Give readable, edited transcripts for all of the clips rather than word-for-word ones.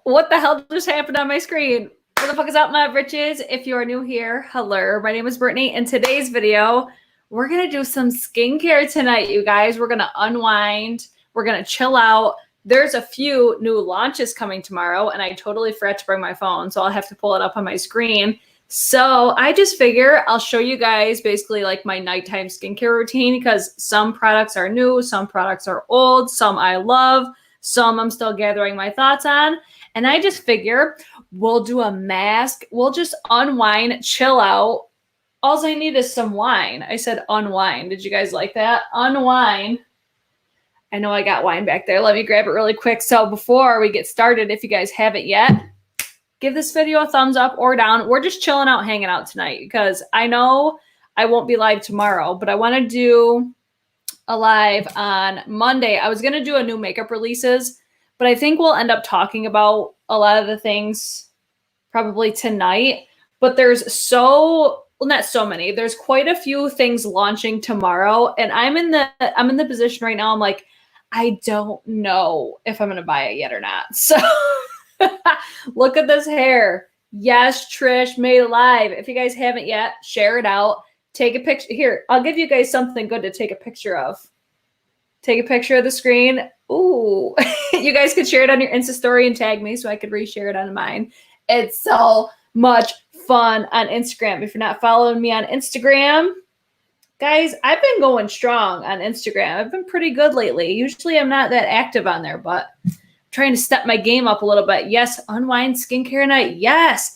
What the hell just happened on my screen? What the fuck is up, my bitches? If you are new here, hello. My name is Brittany. In today's video, we're going to do some skincare tonight, you guys. We're going to unwind. We're going to chill out. There's a few new launches coming tomorrow, and I totally forgot to bring my phone, so I'll have to pull it up on my screen. So I just figure I'll show you guys basically like my nighttime skincare routine because some products are new, some products are old, some I love, some I'm still gathering my thoughts on. And I just figure we'll do a mask. We'll just unwind, chill out. All I need is some wine. I said unwind. Did you guys like that? Unwind. I know I got wine back there. Let me grab it really quick. So before we get started, if you guys haven't yet, give this video a thumbs up or down. We're just chilling out, hanging out tonight because I know I won't be live tomorrow, but I want to do a live on Monday. I was going to do a new makeup releases, but I think we'll end up talking about a lot of the things probably tonight. But there's not so many. There's quite a few things launching tomorrow, and I'm in the position right now. I'm like, I don't know if I'm going to buy it yet or not. So look at this hair. Yes, Trish made it live. If you guys haven't yet, share it out. Take a picture. Here, I'll give you guys something good to take a picture of. Take a picture of the screen. Ooh, you guys could share it on your Insta story and tag me so I could reshare it on mine. It's so much fun on Instagram. If you're not following me on Instagram, guys, I've been going strong on Instagram. I've been pretty good lately. Usually I'm not that active on there, but I'm trying to step my game up a little bit. Yes, unwind skincare night. Yes.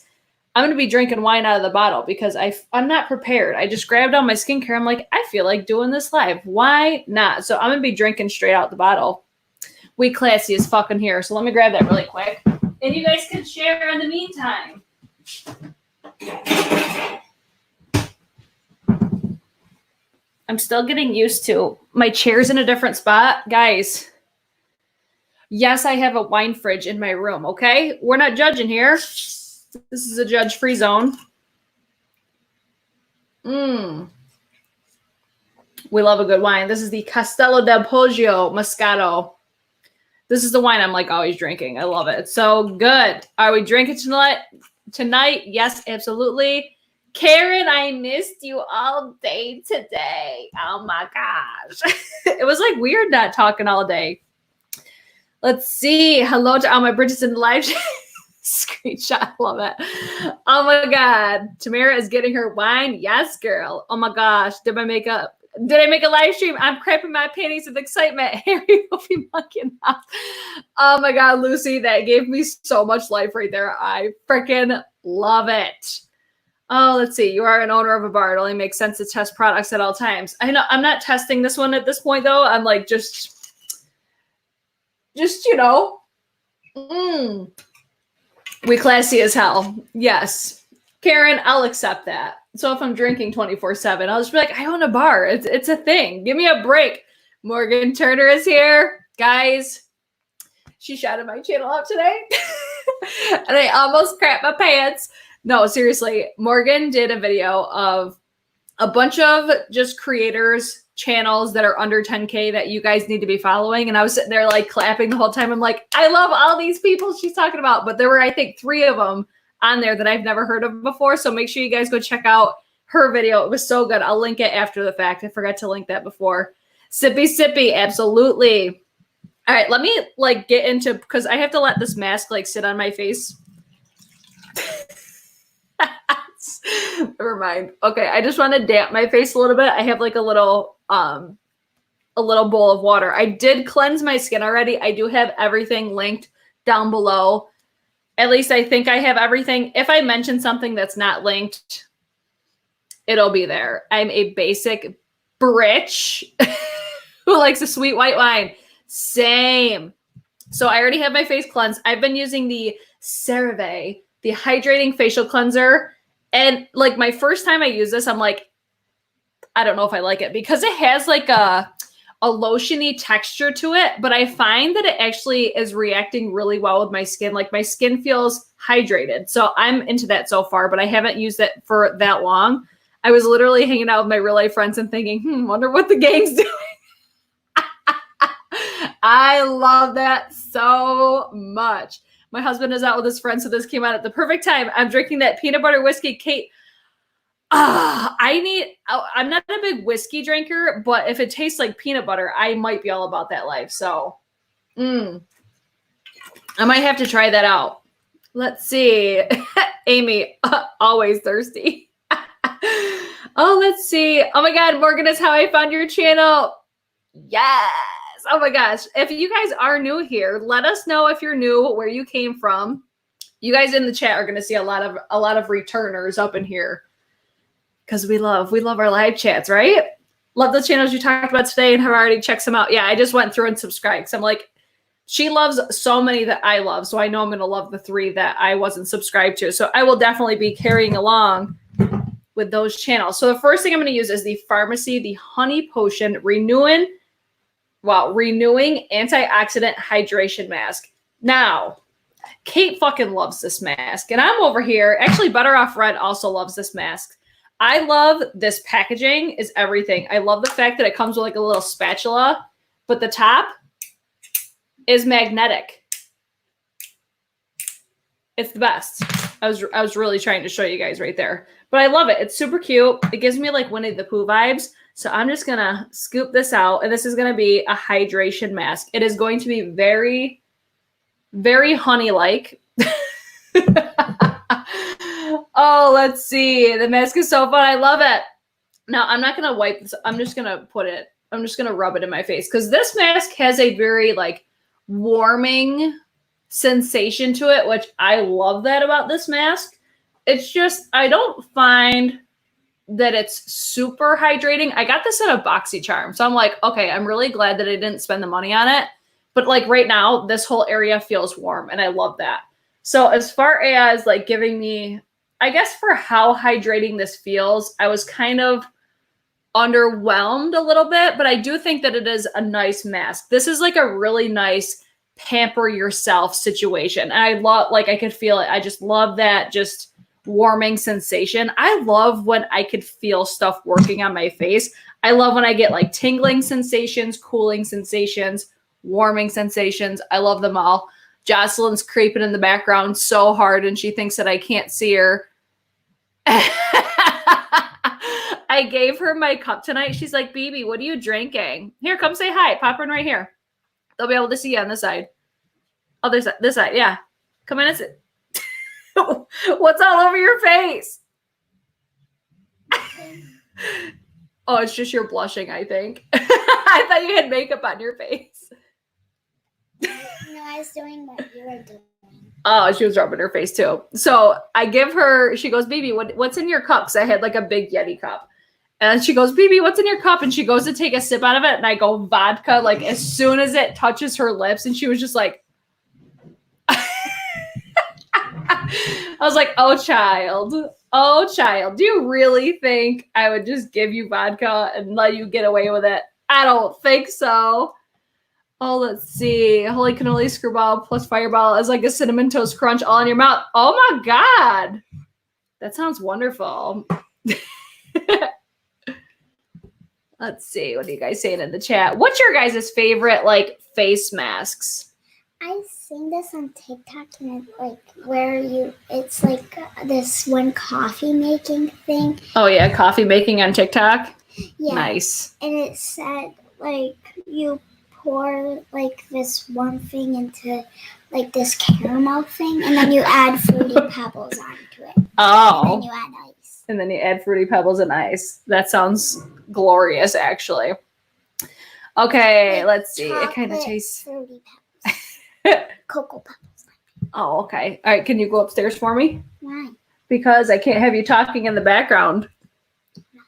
I'm going to be drinking wine out of the bottle because I'm not prepared. I just grabbed on my skincare. I'm like, I feel like doing this live. Why not? So I'm going to be drinking straight out the bottle. We classy as fucking here. So let me grab that really quick. And you guys can share in the meantime. I'm still getting used to my chair's in a different spot. Guys, yes, I have a wine fridge in my room, okay? We're not judging here. This is a judge-free zone. We love a good wine. This is the Castello del Poggio Moscato. This is the wine I'm like always drinking. I love it. It's so good. Are we drinking tonight? Yes, absolutely. Karen, I missed you all day today. Oh my gosh. It was like weird not talking all day. Let's see. Hello to all my Bridges in the live screenshot. Love it. Oh my God. Tamara is getting her wine. Yes, girl. Oh my gosh. Did I make a live stream? I'm crapping my panties with excitement. Harry will be mucking up. Oh my God, Lucy, that gave me so much life right there. I freaking love it. Oh, let's see. You are an owner of a bar. It only makes sense to test products at all times. I know I'm not testing this one at this point though. I'm like, just, you know, we classy as hell. Yes. Karen, I'll accept that. So if I'm drinking 24/7, I'll just be like, I own a bar. It's a thing. Give me a break. Morgan Turner is here. Guys, she shouted my channel out today. And I almost crapped my pants. No, seriously. Morgan did a video of a bunch of just creators, channels that are under 10K that you guys need to be following. And I was sitting there like clapping the whole time. I'm like, I love all these people she's talking about. But there were, I think, 3 of them on there that I've never heard of before. So make sure you guys go check out her video. It was so good. I'll link it after the fact. I forgot to link that before. Sippy, absolutely. All right, let me like get into, because I have to let this mask like sit on my face. Never mind. Okay, I just want to damp my face a little bit. I have like a little bowl of water. I did cleanse my skin already. I do have everything linked down below. At least I think I have everything. If I mention something that's not linked, it'll be there. I'm a basic bitch who likes a sweet white wine. Same. So I already have my face cleansed. I've been using the Serum, the hydrating facial cleanser. And like my first time I use this, I'm like, I don't know if I like it because it has like a lotiony texture to it, but I find that it actually is reacting really well with my skin. Like my skin feels hydrated. So I'm into that so far, but I haven't used it for that long. I was literally hanging out with my real life friends and thinking, wonder what the gang's doing. I love that so much. My husband is out with his friends, so this came out at the perfect time. I'm drinking that peanut butter whiskey. Kate, I'm not a big whiskey drinker, but if it tastes like peanut butter, I might be all about that life. So, I might have to try that out. Let's see. Amy, always thirsty. Oh, let's see. Oh my God, Morgan is how I found your channel. Yes. Oh my gosh. If you guys are new here, let us know if you're new, where you came from. You guys in the chat are going to see a lot of returners up in here because we love our live chats, right? Love the channels you talked about today and have already checked some out. Yeah, I just went through and subscribed because I'm like, she loves so many that I love. So I know I'm going to love the 3 that I wasn't subscribed to. So I will definitely be carrying along with those channels. So the first thing I'm going to use is the Pharmacy, the Honey Potion Renewing Antioxidant Hydration Mask. Now, Kate fucking loves this mask. And I'm over here. Actually, Better Off Red also loves this mask. I love this packaging is everything. I love the fact that it comes with like a little spatula, but the top is magnetic. It's the best. I was really trying to show you guys right there. But I love it. It's super cute. It gives me like Winnie the Pooh vibes. So I'm just going to scoop this out. And this is going to be a hydration mask. It is going to be very, very honey-like. Oh, let's see. The mask is so fun. I love it. Now, I'm not going to wipe this. I'm just going to rub it in my face. Because this mask has a very like warming sensation to it, which I love that about this mask. It's just, I don't find that it's super hydrating. I got this in a BoxyCharm. So I'm like, okay, I'm really glad that I didn't spend the money on it. But like right now, this whole area feels warm and I love that. So as far as like giving me, I guess for how hydrating this feels, I was kind of underwhelmed a little bit, but I do think that it is a nice mask. This is like a really nice pamper yourself situation. And I love, like, I could feel it. I just love that just warming sensation. I love when I could feel stuff working on my face. I love when I get like tingling sensations, cooling sensations, warming sensations. I love them all. Jocelyn's creeping in the background so hard and she thinks that I can't see her. I gave her my cup tonight. She's like, "Baby, what are you drinking? Here, come say hi. Pop in right here. They'll be able to see you on this side." Oh, this side. Yeah. Come in and sit. What's all over your face? Oh, it's just you're blushing, I think. I thought you had makeup on your face. No, I was doing what you were doing. Oh, she was rubbing her face too. So I give her, she goes, "Baby, what's in your cup?" Because I had like a big Yeti cup. And she goes, "Baby, what's in your cup?" And she goes to take a sip out of it. And I go, "Vodka," like as soon as it touches her lips. And she was just like, I was like, "Oh, child. Oh, child. Do you really think I would just give you vodka and let you get away with it? I don't think so." Oh, let's see. Holy cannoli screwball plus fireball is like a cinnamon toast crunch all in your mouth. Oh my God. That sounds wonderful. Let's see. What are you guys saying in the chat? What's your guys' favorite like face masks? I've seen this on TikTok and it's like it's like this one coffee making thing. Oh yeah, coffee making on TikTok? Yeah. Nice. And it said like you pour like this one thing into like this caramel thing and then you add Fruity Pebbles onto it. Oh. And then you add ice. And then you add Fruity Pebbles and ice. That sounds glorious, actually. Okay, like let's see. It kind of tastes... Fruity Pebbles. Cocoa Pebbles. Oh, okay. All right, can you go upstairs for me? Why? Because I can't have you talking in the background.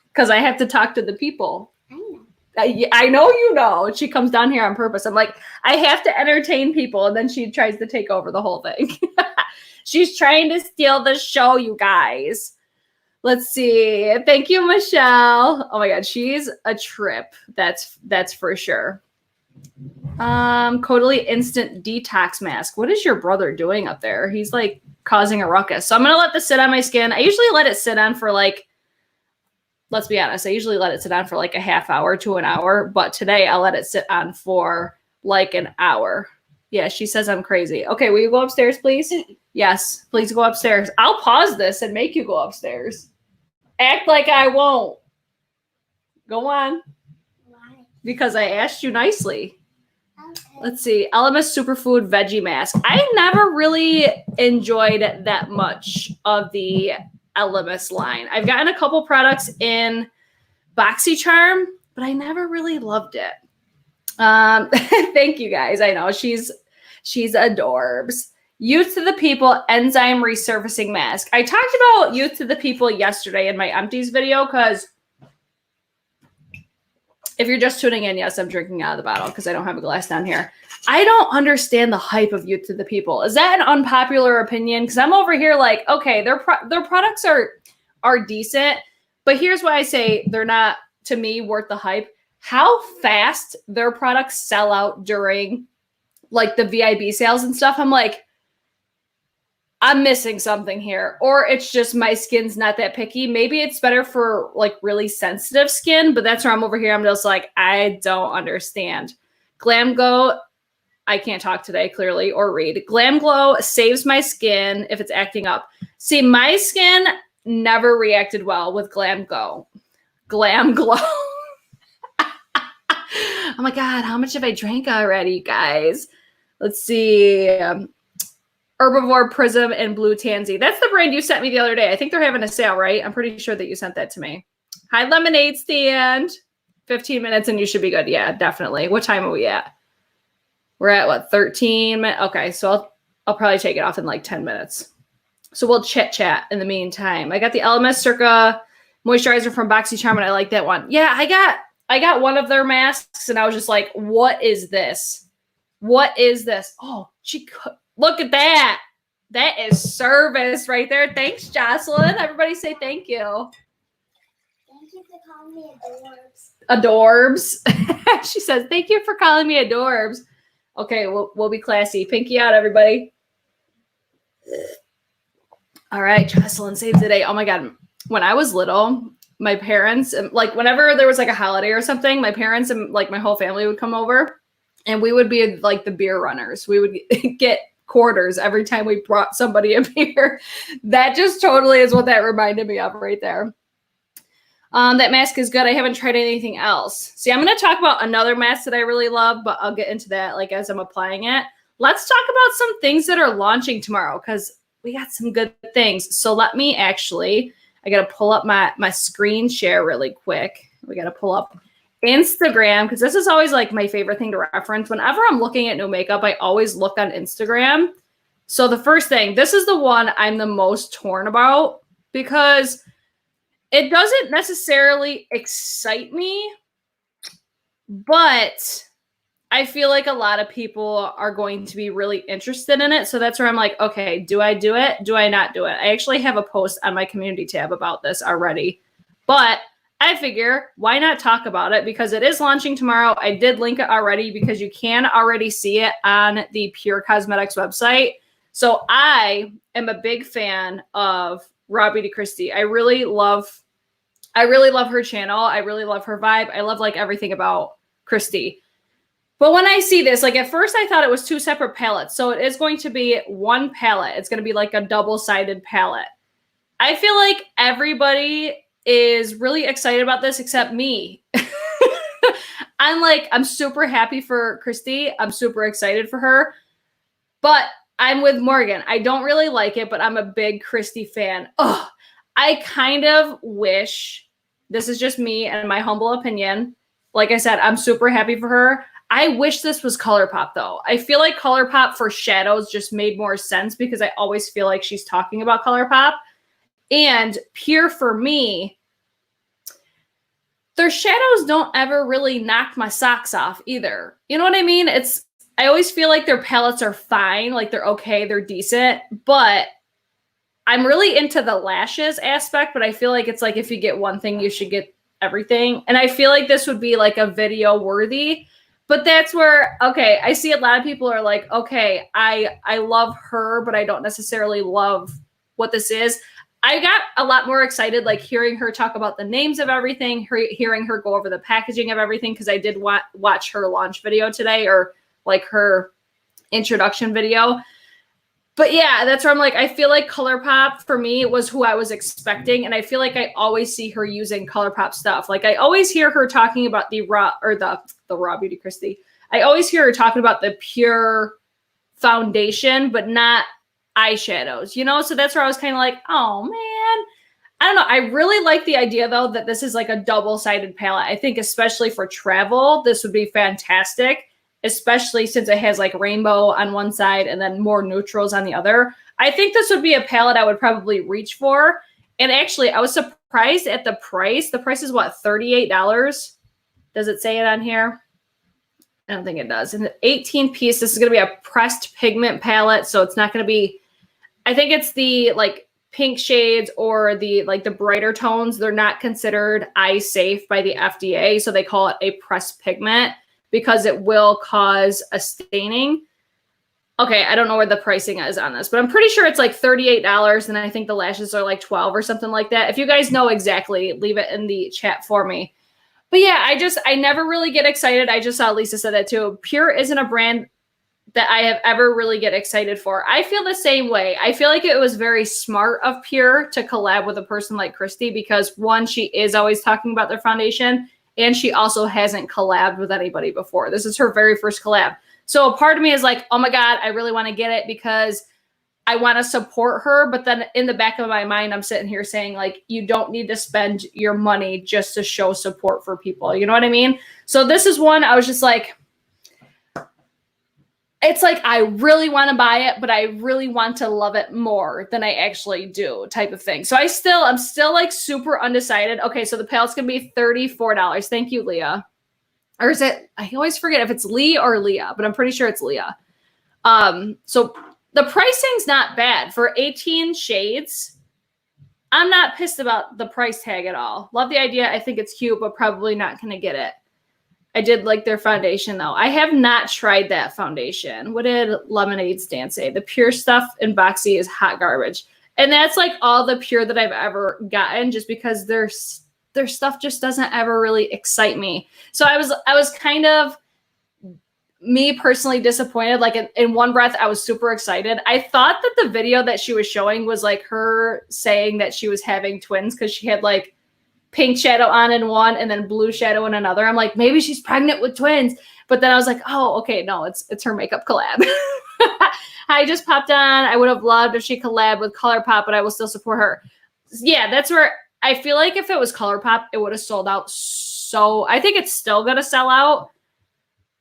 Because I have to talk to the people. I know. I know you know. She comes down here on purpose. I'm like, I have to entertain people. And then she tries to take over the whole thing. She's trying to steal the show, you guys. Let's see. Thank you, Michelle. Oh my God, she's a trip. That's for sure. Codally Instant Detox Mask. What is your brother doing up there? He's like causing a ruckus. So I'm going to let this sit on my skin. I usually let it sit on for like, let's be honest, I usually let it sit on for like a half hour to an hour. But today I'll let it sit on for like an hour. Yeah, she says I'm crazy. Okay, will you go upstairs, please? Yes, please go upstairs. I'll pause this and make you go upstairs. Act like I won't. Go on. Why? Because I asked you nicely. Okay. Let's see. Elemis Superfood Veggie Mask. I never really enjoyed that much of the Elemis line. I've gotten a couple products in BoxyCharm, but I never really loved it. Thank you guys. I know she's adorbs. Youth to the People Enzyme Resurfacing Mask. I talked about Youth to the People yesterday in my empties video because if you're just tuning in, yes, I'm drinking out of the bottle because I don't have a glass down here. I don't understand the hype of Youth to the People. Is that an unpopular opinion? Because I'm over here like, okay, their products are decent, but here's why I say they're not, to me, worth the hype. How fast their products sell out during like the VIB sales and stuff. I'm like, I'm missing something here. Or it's just my skin's not that picky. Maybe it's better for like really sensitive skin, but that's where I'm over here. I'm just like, I don't understand. Glam Glow, I can't talk today clearly or read. Glam Glow saves my skin if it's acting up. See, my skin never reacted well with Glam Glow. Glam Glow. Oh my God, how much have I drank already, guys? Let's see. Herbivore Prism and Blue Tansy. That's the brand you sent me the other day. I think they're having a sale, right? I'm pretty sure that you sent that to me. Hi, Lemonade Stand. 15 minutes and you should be good. Yeah, definitely. What time are we at? We're at what, 13 minutes? Okay, so I'll probably take it off in like 10 minutes. So we'll chit chat in the meantime. I got the Elemis Circa moisturizer from BoxyCharm and I like that one. Yeah, I got one of their masks and I was just like, what is this? What is this? Oh, look at that. That is service right there. Thanks, Jocelyn. Everybody say thank you. Thank you for calling me adorbs. Adorbs. She says, thank you for calling me adorbs. Okay, we'll be classy. Pinky out, everybody. All right, Jocelyn saved the day. Oh my God. When I was little, my parents, like whenever there was like a holiday or something, my parents and like my whole family would come over and we would be like the beer runners. We would get quarters every time we brought somebody a beer. That just totally is what that reminded me of right there. That mask is good. I haven't tried anything else. See, I'm going to talk about another mask that I really love, but I'll get into that like as I'm applying it. Let's talk about some things that are launching tomorrow because we got some good things. So let me actually, I got to pull up my screen share really quick. We got to pull up Instagram because this is always like my favorite thing to reference. Whenever I'm looking at new makeup, I always look on Instagram. So the first thing, this is the one I'm the most torn about because it doesn't necessarily excite me, but I feel like a lot of people are going to be really interested in it. So that's where I'm like, okay, do I do it? Do I not do it? I actually have a post on my community tab about this already, but I figure why not talk about it because it is launching tomorrow. I did link it already because you can already see it on the Pur Cosmetics website. So I am a big fan of Robbie DeChristie. I really love her channel. I really love her vibe. I love like everything about Christy. But when I see this, like at first I thought it was two separate palettes. So it is going to be one palette. It's going to be like a double-sided palette. I feel like everybody is really excited about this except me. I'm super happy for Christy. I'm super excited for her. But I'm with Morgan. I don't really like it, but I'm a big Christy fan. Ugh. I kind of wish, this is just me and my humble opinion. Like I said, I'm super happy for her. I wish this was ColourPop though. I feel like ColourPop for shadows just made more sense because I always feel like she's talking about ColourPop. And Pure for me, their shadows don't ever really knock my socks off either. You know what I mean? I always feel like their palettes are fine. Like they're okay, they're decent, but I'm really into the lashes aspect, but I feel like it's like if you get one thing, you should get everything. And I feel like this would be like a video worthy, but that's where, okay, I see a lot of people are like, okay, I love her, but I don't necessarily love what this is. I got a lot more excited, like hearing her talk about the names of everything, hearing her go over the packaging of everything, because I did watch her launch video today, or like her introduction video. But yeah, that's where I'm like, I feel like ColourPop for me was who I was expecting. And I feel like I always see her using ColourPop stuff. Like I always hear her talking about the Raw Beauty Kristi. I always hear her talking about the Pure foundation, but not eyeshadows, you know? So that's where I was kind of like, oh man. I don't know. I really like the idea though, that this is like a double-sided palette. I think especially for travel, this would be fantastic. Especially since it has like rainbow on one side and then more neutrals on the other. I think this would be a palette I would probably reach for. And actually, I was surprised at the price. The price is what, $38? Does it say it on here? I don't think it does. And 18 piece, this is going to be a pressed pigment palette. So it's not going to be, I think it's the like pink shades or the like the brighter tones. They're not considered eye safe by the FDA. So they call it a pressed pigment, because it will cause a staining. Okay, I don't know where the pricing is on this, but I'm pretty sure it's like $38, and I think the lashes are like 12 or something like that. If you guys know exactly, leave it in the chat for me. But yeah, I never really get excited. I just saw Lisa said that too. Pure isn't a brand that I have ever really get excited for. I feel the same way. I feel like it was very smart of Pure to collab with a person like Kristi, because one, she is always talking about their foundation, and she also hasn't collabed with anybody before. This is her very first collab. So a part of me is like, oh my God, I really want to get it because I want to support her. But then in the back of my mind, I'm sitting here saying like, you don't need to spend your money just to show support for people. You know what I mean? So this is one I was just like, it's like, I really want to buy it, but I really want to love it more than I actually do type of thing. So I'm still like super undecided. Okay. So the palette's going to be $34. Thank you, Leah. Or is it, I always forget if it's Lee or Leah, but I'm pretty sure it's Leah. So the pricing's not bad for 18 shades. I'm not pissed about the price tag at all. Love the idea. I think it's cute, but probably not going to get it. I did like their foundation though. I have not tried that foundation. What did Lemonade Stand say? The Pure stuff in Boxy is hot garbage. And that's like all the Pure that I've ever gotten, just because their stuff just doesn't ever really excite me. So I was kind of, me personally, disappointed. Like in one breath, I was super excited. I thought that the video that she was showing was like her saying that she was having twins, because she had like pink shadow on in one and then blue shadow in another. I'm like, maybe she's pregnant with twins. But then I was like, oh, okay, no, it's her makeup collab. I just popped on. I would have loved if she collabed with ColourPop, but I will still support her. Yeah, that's where I feel like if it was ColourPop, it would have sold out. So I think it's still going to sell out,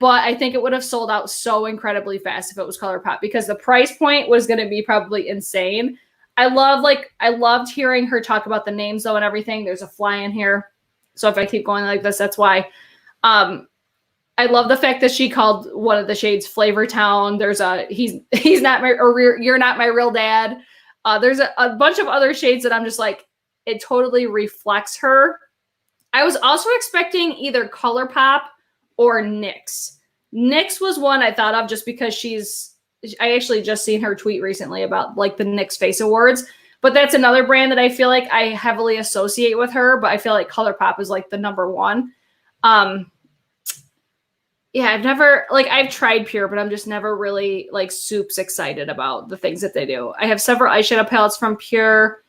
but I think it would have sold out so incredibly fast if it was ColourPop, because the price point was going to be probably insane. I loved hearing her talk about the names though and everything. There's a fly in here. So if I keep going like this, that's why. I love the fact that she called one of the shades Flavor Town. There's a, he's not my, or you're not my real dad. There's a bunch of other shades that I'm just like, it totally reflects her. I was also expecting either ColourPop or NYX. NYX was one I thought of just because I actually just seen her tweet recently about like the NYX Face Awards, but that's another brand that I feel like I heavily associate with her, but I feel like ColourPop is like the number one. Yeah, I've tried Pure, but I'm just never really like soups excited about the things that they do. I have several eyeshadow palettes from Pure.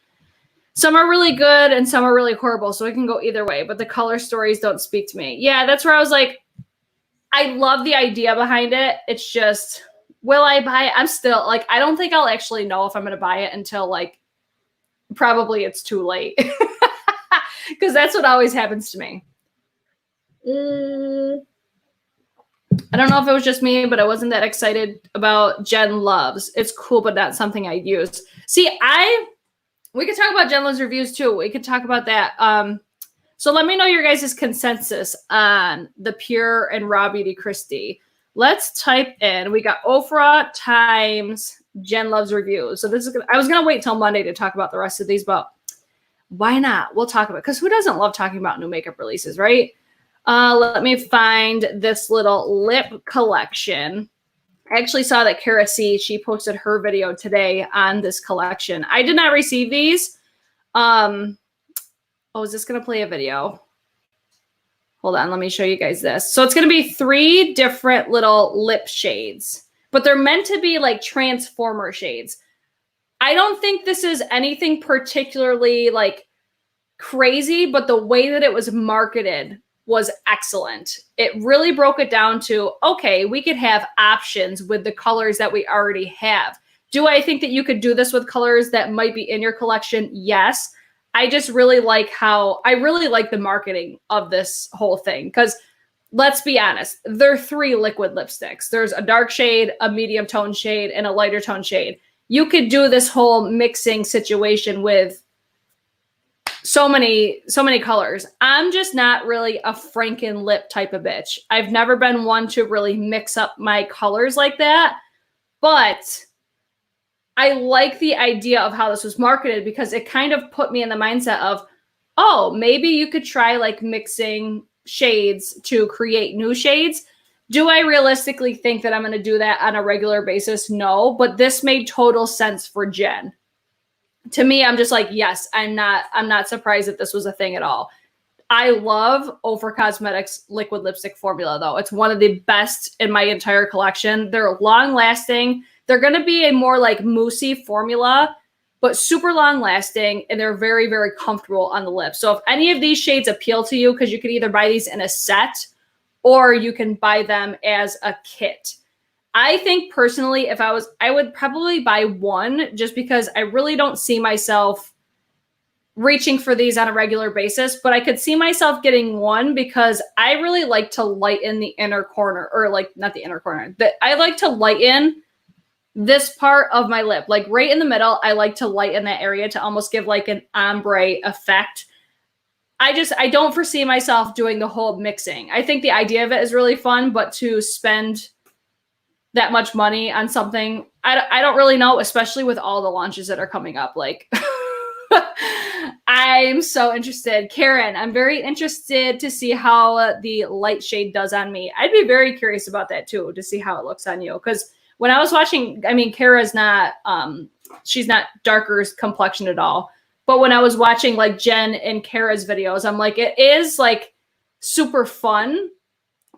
Some are really good and some are really horrible, so it can go either way, but the color stories don't speak to me. Yeah, that's where I was like, I love the idea behind it. It's just, will I buy it? I'm still like, I don't think I'll actually know if I'm going to buy it until like, probably it's too late. Because that's what always happens to me. I don't know if it was just me, but I wasn't that excited about Jen Loves. It's cool, but not something I'd use. See, we could talk about Jen Loves reviews too. We could talk about that. So let me know your guys' consensus on the Pure and Raw Beauty Kristi. Let's type in, we got Ofra times Jen Loves reviews. So this is I was going to wait till Monday to talk about the rest of these, but why not? We'll talk about it, because who doesn't love talking about new makeup releases, right? Let me find this little lip collection. I actually saw that Kara C, she posted her video today on this collection. I did not receive these. Oh, is this going to play a video? Hold on, let me show you guys this. So it's going to be 3 different little lip shades. but they're meant to be like transformer shades. I don't think this is anything particularly like crazy, but the way that it was marketed was excellent. It really broke it down to, okay, we could have options with the colors that we already have. Do I think that you could do this with colors that might be in your collection? Yes. I just really like the marketing of this whole thing, because let's be honest, there are 3 liquid lipsticks. There's a dark shade, a medium tone shade, and a lighter tone shade. You could do this whole mixing situation with so many colors. I'm just not really a Franken lip type of bitch. I've never been one to really mix up my colors like that, but I like the idea of how this was marketed, because it kind of put me in the mindset of, oh, maybe you could try like mixing shades to create new shades. Do I realistically think that I'm going to do that on a regular basis? No, but this made total sense for Jen. To me, I'm just like, yes, I'm not surprised that this was a thing at all. I love Pur Cosmetics liquid lipstick formula, though. It's one of the best in my entire collection. They're long lasting. They're going to be a more like moussey formula, but super long lasting, and they're very, very comfortable on the lips. So if any of these shades appeal to you, because you could either buy these in a set or you can buy them as a kit. I think personally, I would probably buy one, just because I really don't see myself reaching for these on a regular basis, but I could see myself getting one because I really like to lighten the inner corner, or like not the inner corner, I like to lighten this part of my lip, like right in the middle. I like to lighten that area to almost give like an ombre effect. I don't foresee myself doing the whole mixing. I think the idea of it is really fun, but to spend that much money on something, I don't really know, especially with all the launches that are coming up. Like, I'm so interested. Karen, I'm very interested to see how the light shade does on me. I'd be very curious about that too, to see how it looks on you. Because when I was watching, I mean, Kara's not, she's not darker complexion at all. But when I was watching like Jen and Kara's videos, I'm like, it is like super fun.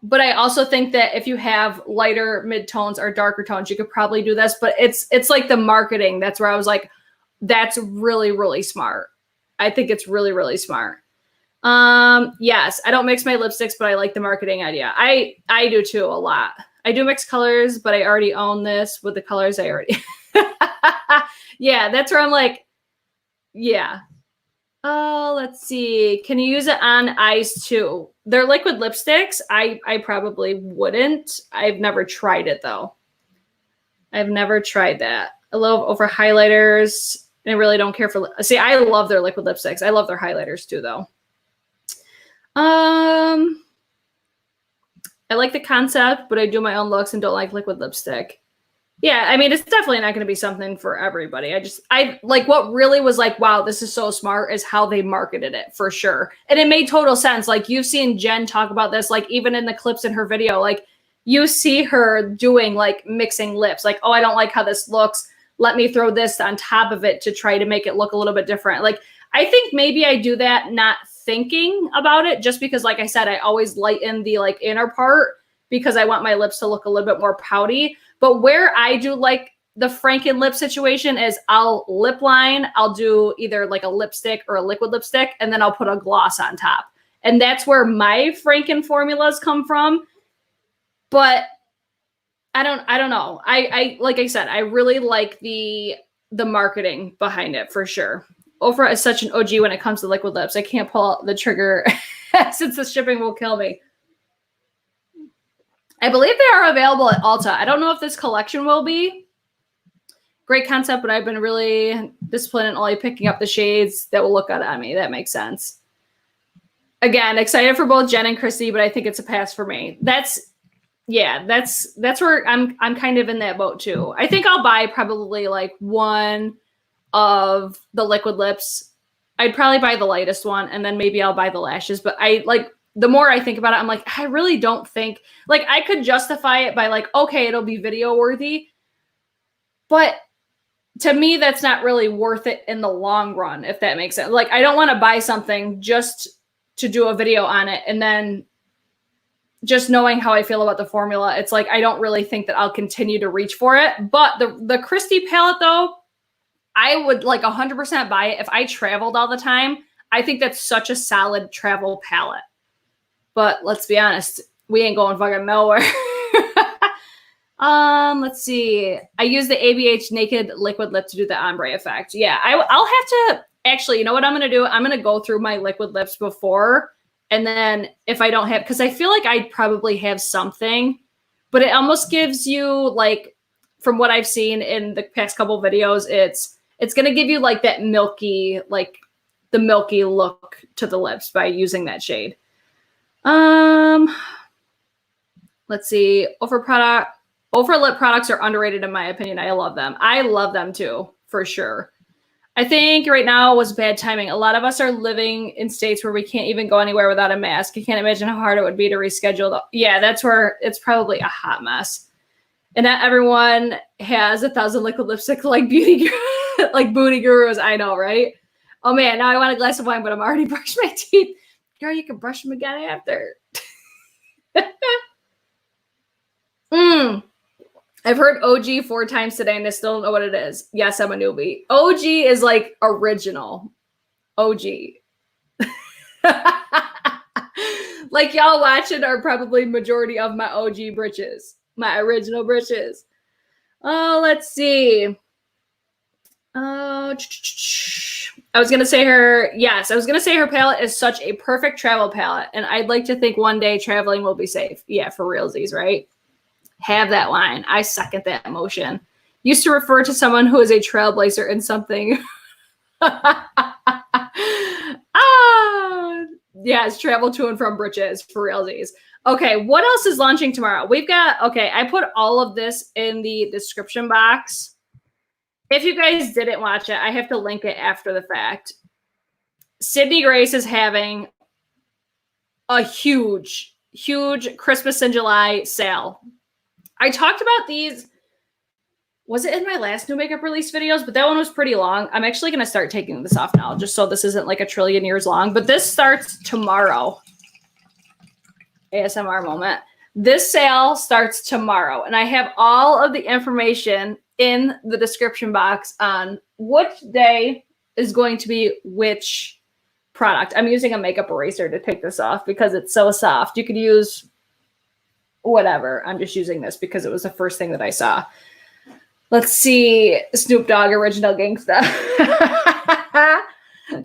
But I also think that if you have lighter mid-tones or darker tones, you could probably do this. But it's like the marketing. That's where I was like, that's really, really smart. I think it's really, really smart. Yes, I don't mix my lipsticks, but I like the marketing idea. I do too, a lot. I do mix colors, but I already own this with the colors I already. Yeah, that's where I'm like, yeah. Oh, let's see. Can you use it on eyes too? They're liquid lipsticks. I probably wouldn't. I've never tried it though. I've never tried that. I love over highlighters. I really don't care for, see, I love their liquid lipsticks. I love their highlighters too though. I like the concept, but I do my own looks and don't like liquid lipstick. Yeah, I mean, it's definitely not going to be something for everybody. I like what really was like, wow, this is so smart, is how they marketed it for sure. And it made total sense. Like you've seen Jen talk about this, like even in the clips in her video, like you see her doing like mixing lips, like, oh, I don't like how this looks. Let me throw this on top of it to try to make it look a little bit different. Like, I think maybe I do that not thinking about it, just because, like I said, I always lighten the like inner part because I want my lips to look a little bit more pouty. But where I do like the Franken lip situation is I'll lip line, I'll do either like a lipstick or a liquid lipstick, and then I'll put a gloss on top. And that's where my Franken formulas come from. But I don't know. I like I said, I really like the marketing behind it for sure. Ofra is such an OG when it comes to liquid lips. I can't pull out the trigger since the shipping will kill me. I believe they are available at Ulta. I don't know if this collection will be. Great concept, but I've been really disciplined in only picking up the shades that will look good on me. That makes sense. Again, excited for both Jen and Christy, but I think it's a pass for me. That's where I'm kind of in that boat too. I think I'll buy probably like one of the liquid lips. I'd probably buy the lightest one, and then maybe I'll buy the lashes. But I like, the more I think about it, I'm like, I really don't think, like, I could justify it by like, okay, it'll be video worthy. But to me, that's not really worth it in the long run, if that makes sense. Like, I don't want to buy something just to do a video on it and then just knowing how I feel about the formula, it's like I don't really think that I'll continue to reach for it. But the Christie palette, though, I would like 100% buy it if I traveled all the time. I think that's such a solid travel palette. But let's be honest, we ain't going fucking nowhere. Let's see. I use the ABH Naked Liquid Lip to do the ombre effect. Yeah, I'll have to actually, you know what I'm going to do? I'm going to go through my liquid lips before, and then if I don't have, because I feel like I'd probably have something, but it almost gives you, like, from what I've seen in the past couple videos, it's going to give you like that milky, like the milky look to the lips by using that shade. Let's see. Over lip products are underrated in my opinion. I love them. I love them too, for sure. I think right now was bad timing. A lot of us are living in states where we can't even go anywhere without a mask. You can't imagine how hard it would be to reschedule. Yeah, that's where it's probably a hot mess. And not everyone has 1,000 liquid lipstick like like booty gurus. I know, right? Oh man, now I want a glass of wine, but I'm already brushed my teeth. Girl, you can brush them again after. I've heard OG 4 times today and I still don't know what it is. Yes, I'm a newbie. OG is like original. OG. Like y'all watching are probably majority of my OG britches. My original britches. Oh, let's see. Oh, I was going to say her palette is such a perfect travel palette. And I'd like to think one day traveling will be safe. Yeah, for realsies, right? Have that line. I second that motion. Used to refer to someone who is a trailblazer in something. Yes, travel to and from britches for realsies. Okay, what else is launching tomorrow? We've got, okay, I put all of this in the description box. If you guys didn't watch it, I have to link it after the fact. Sydney Grace is having a huge Christmas in July sale. I talked about these, was it in my last new makeup release videos? But that one was pretty long. I'm actually going to start taking this off now, just so this isn't like a trillion years long. But this starts tomorrow. ASMR moment. This sale starts tomorrow. And I have all of the information in the description box on which day is going to be which product. I'm using a makeup eraser to take this off because it's so soft. You could use whatever. I'm just using this because it was the first thing that I saw. Let's see. Snoop Dogg Original Gangsta.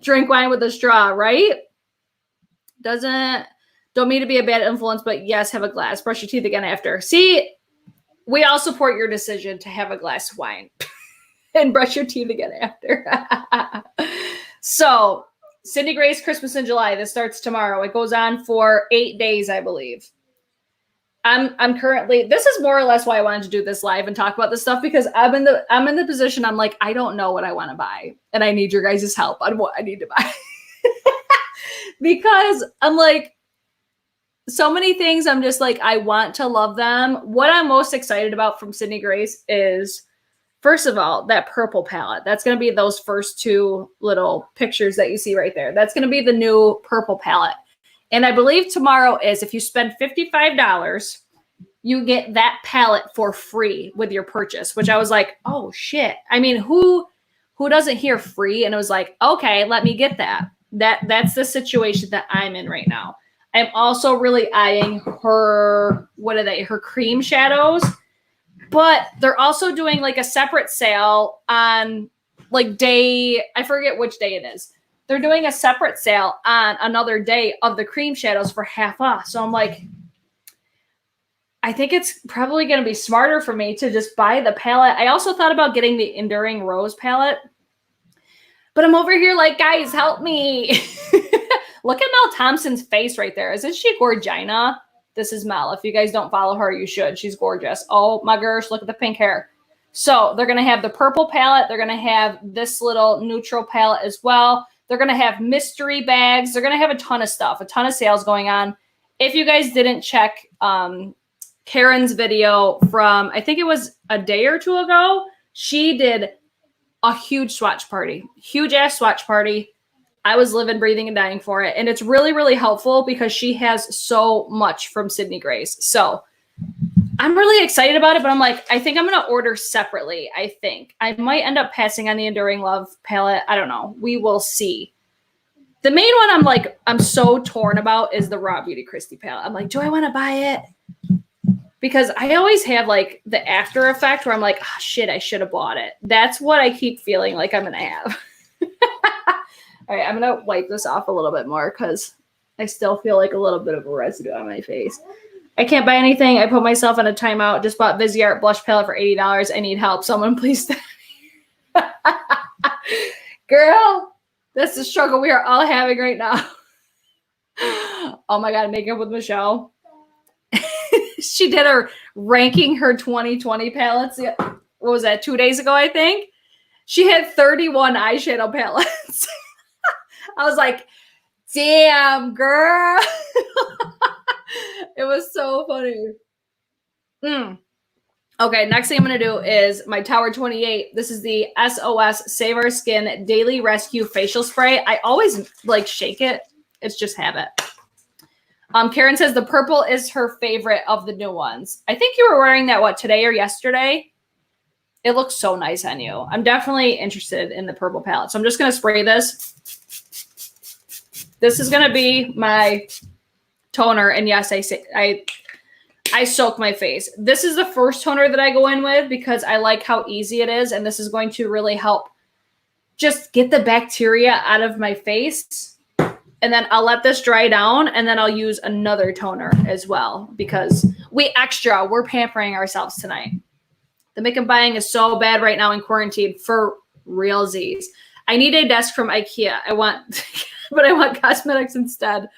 Drink wine with a straw, right? Don't mean to be a bad influence, but yes, have a glass. Brush your teeth again after. See, we all support your decision to have a glass of wine and brush your teeth again after. So, Sydney Grace Christmas in July. This starts tomorrow. It goes on for 8 days, I believe. I'm currently, this is more or less why I wanted to do this live and talk about this stuff, because I'm in the position, I'm like, I don't know what I want to buy. And I need your guys' help on what I need to buy. Because I'm like, so many things, I'm just like, I want to love them. What I'm most excited about from Sydney Grace is, first of all, that purple palette. That's going to be those first 2 little pictures that you see right there. That's going to be the new purple palette. And I believe tomorrow is, if you spend $55, you get that palette for free with your purchase, which I was like, oh shit. I mean, who doesn't hear free? And it was like, okay, let me get that. That's the situation that I'm in right now. I'm also really eyeing her, her cream shadows, but they're also doing like a separate sale on like I forget which day it is. They're doing a separate sale on another day of the cream shadows for half off. So I'm like, I think it's probably going to be smarter for me to just buy the palette. I also thought about getting the Enduring Rose palette, but I'm over here like, guys, help me. Look at Mel Thompson's face right there. Isn't she gorgina? This is Mel. If you guys don't follow her, you should. She's gorgeous. Oh my gosh, look at the pink hair. So they're going to have the purple palette. They're going to have this little neutral palette as well. They're going to have mystery bags. They're going to have a ton of stuff, a ton of sales going on. If you guys didn't check Karen's video from, I think it was a day or 2 ago, she did a huge swatch party, huge ass swatch party. I was living, breathing, and dying for it. And it's really, really helpful because she has so much from Sydney Grace. So I'm really excited about it, but I'm like, I think I'm going to order separately. I think I might end up passing on the Enduring Love palette. I don't know. We will see. The main one I'm so torn about is the Raw Beauty Christie palette. I'm like, do I want to buy it? Because I always have like the after effect where I'm like, oh, shit, I should have bought it. That's what I keep feeling like I'm going to have. All right, I'm going to wipe this off a little bit more because I still feel like a little bit of a residue on my face. I can't buy anything. I put myself on a timeout. Just bought Viseart blush palette for $80. I need help. Someone please. Girl, that's the struggle we are all having right now. Oh my God, makeup with Michelle. She did her ranking her 2020 palettes. What was that, 2 days ago, I think? She had 31 eyeshadow palettes. I was like, damn, girl. It was so funny. Okay, next thing I'm going to do is my Tower 28. This is the SOS Save Our Skin Daily Rescue Facial Spray. I always like shake it. It's just habit. Karen says the purple is her favorite of the new ones. I think you were wearing that, what, today or yesterday? It looks so nice on you. I'm definitely interested in the purple palette. So I'm just going to spray this. This is going to be my toner. And yes, I soak my face. This is the first toner that I go in with because I like how easy it is. And this is going to really help just get the bacteria out of my face. And then I'll let this dry down and then I'll use another toner as well because we're pampering ourselves tonight. The makeup buying is so bad right now in quarantine for realsies. I need a desk from IKEA. But I want cosmetics instead.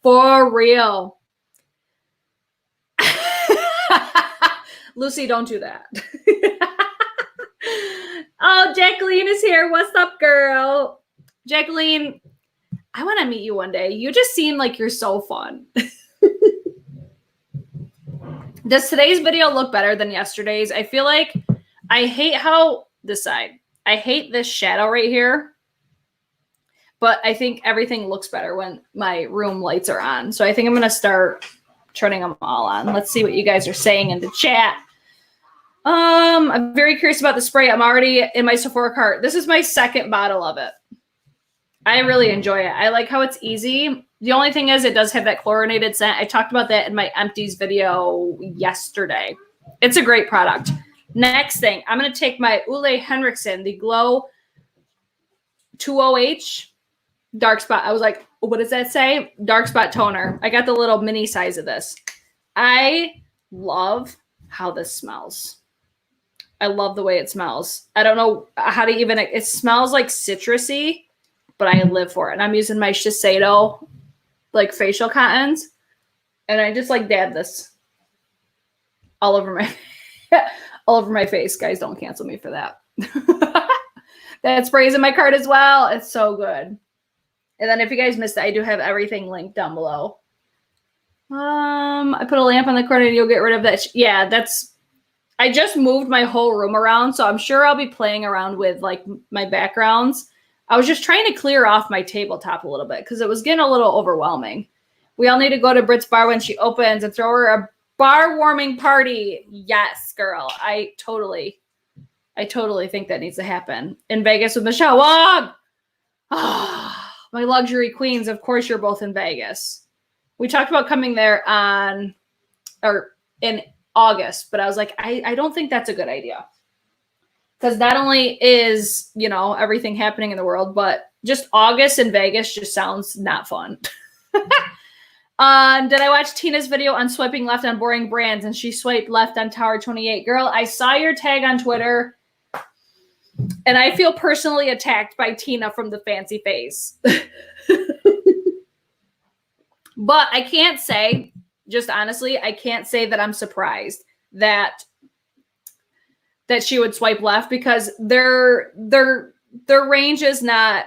For real. Lucy, don't do that. Oh, Jacqueline is here. What's up, girl? Jacqueline, I want to meet you one day. You just seem like you're so fun. Does today's video look better than yesterday's? I feel like I hate this side. I hate this shadow right here. But I think everything looks better when my room lights are on. So I think I'm going to start turning them all on. Let's see what you guys are saying in the chat. I'm very curious about the spray. I'm already in my Sephora cart. This is my second bottle of it. I really enjoy it. I like how it's easy. The only thing is it does have that chlorinated scent. I talked about that in my empties video yesterday. It's a great product. Next thing, I'm going to take my Ole Henriksen, the Glow 20H Dark Spot. I was like, what does that say? Dark Spot Toner. I got the little mini size of this. I love how this smells. I love the way it smells. I don't know how to even, it smells like citrusy, but I live for it. And I'm using my Shiseido like facial cottons. And I just like dab this all over my face. Guys, don't cancel me for that. That spray's in my cart as well. It's so good. And then if you guys missed it, I do have everything linked down below. I put a lamp on the corner and you'll get rid of that. Yeah, I just moved my whole room around. So I'm sure I'll be playing around with like my backgrounds. I was just trying to clear off my tabletop a little bit because it was getting a little overwhelming. We all need to go to Brit's bar when she opens and throw her a bar warming party. Yes, girl. I totally think that needs to happen. In Vegas with Michelle Wong. Oh, my luxury queens. Of course, you're both in Vegas. We talked about coming there in August, but I was like, I don't think that's a good idea. Because not only is, everything happening in the world, but just August in Vegas just sounds not fun. Did I watch Tina's video on swiping left on boring brands and she swiped left on Tower 28? Girl, I saw your tag on Twitter and I feel personally attacked by Tina from the Fancy Face. But I can't say, just honestly, I can't say that I'm surprised that she would swipe left because their range is not,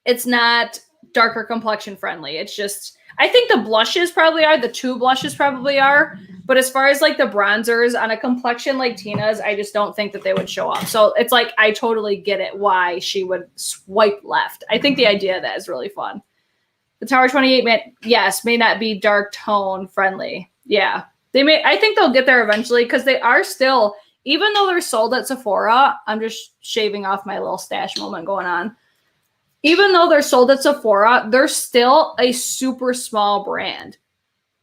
it's not darker complexion friendly. It's just, I think the blushes probably are, the 2 blushes probably are, but as far as like the bronzers on a complexion like Tina's, I just don't think that they would show up. So it's like, I totally get it why she would swipe left. I think the idea of that is really fun. The Tower 28 may not be dark tone friendly. Yeah, I think they'll get there eventually because they are still, even though they're sold at Sephora, I'm just shaving off my little stash moment going on. Even though they're sold at Sephora, they're still a super small brand.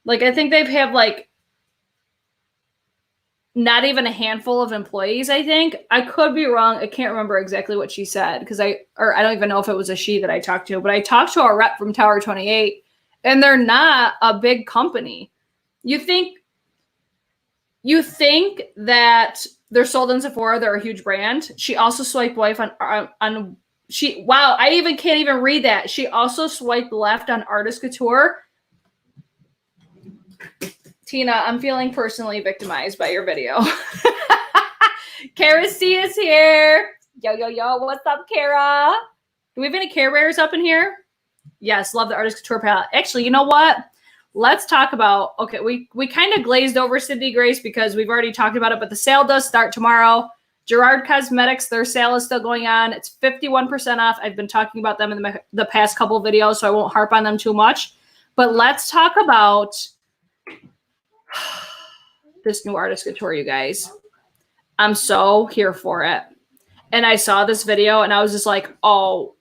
Like, I think they have like not even a handful of employees, I think. I could be wrong. I can't remember exactly what she said because I don't even know if it was a she that I talked to, but I talked to a rep from Tower 28 and they're not a big company. You think that they're sold in Sephora, they're a huge brand. She also swiped left on wow, I even can't even read that. She also swiped left on Artist Couture. Tina, I'm feeling personally victimized by your video. Kara C is here. Yo, yo, yo. What's up, Kara? Do we have any Care Bears up in here? Yes, love the Artist Couture palette. Actually, you know what? Let's talk about, okay, we kind of glazed over Sydney Grace because we've already talked about it, but the sale does start tomorrow. Gerard Cosmetics, their sale is still going on. It's 51% off. I've been talking about them in the past couple of videos, so I won't harp on them too much. But let's talk about this new Artist Couture, you guys. I'm so here for it. And I saw this video and I was just like, oh,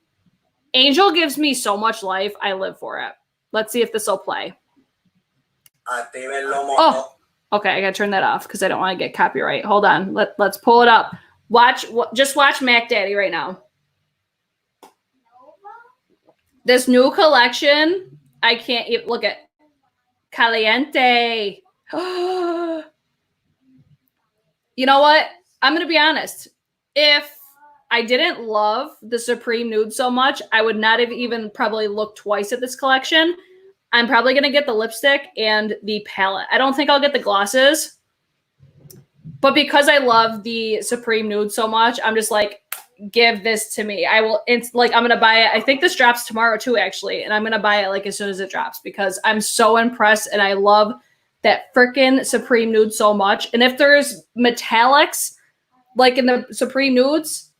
Angel gives me so much life. I live for it. Let's see if this will play. Oh, okay. I got to turn that off because I don't want to get copyright. Hold on. Let's pull it up. Just watch Mac Daddy right now. This new collection, I can't even look at Caliente. You know what? I'm going to be honest. If I didn't love the Supreme Nude so much, I would not have even probably looked twice at this collection. I'm probably going to get the lipstick and the palette. I don't think I'll get the glosses. But because I love the Supreme Nude so much, I'm just like, give this to me. I will, it's like, I'm going to buy it. I think this drops tomorrow too, actually. And I'm going to buy it like as soon as it drops because I'm so impressed and I love that freaking Supreme Nude so much. And if there's metallics, like in the Supreme Nudes,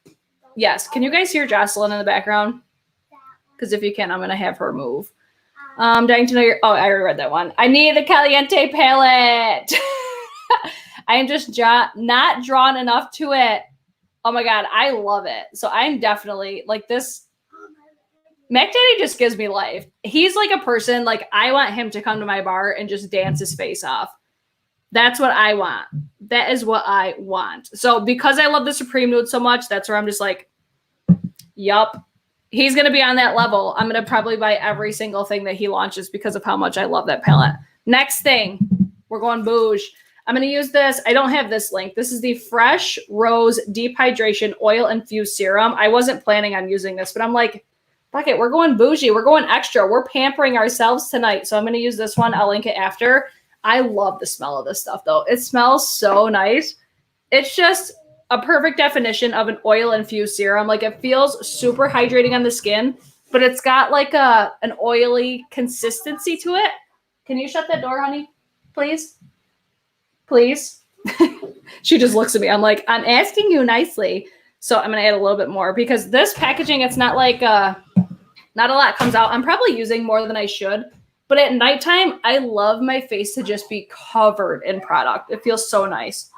yes. Can you guys hear Jocelyn in the background? Because if you can, I'm going to have her move. Dying to know your, oh, I already read that one. I need the Caliente palette. I am just not drawn enough to it. Oh my God, I love it. So I'm definitely like this. Mac Daddy just gives me life. He's like a person, like I want him to come to my bar and just dance his face off. That's what I want. That is what I want. So because I love the Supreme Nude so much, that's where I'm just like, yup. He's going to be on that level. I'm going to probably buy every single thing that he launches because of how much I love that palette. Next thing, we're going bouge. I'm going to use this. I don't have this link. This is the Fresh Rose Deep Hydration Oil Infused Serum. I wasn't planning on using this, but I'm like, fuck it. We're going bougie. We're going extra. We're pampering ourselves tonight. So I'm going to use this one. I'll link it after. I love the smell of this stuff, though. It smells so nice. It's just a perfect definition of an oil-infused serum. Like, it feels super hydrating on the skin, but it's got like an oily consistency to it. Can you shut that door, honey? Please? Please? She just looks at me. I'm like, I'm asking you nicely. So I'm going to add a little bit more because this packaging, it's not like, not a lot comes out. I'm probably using more than I should. But at nighttime, I love my face to just be covered in product. It feels so nice.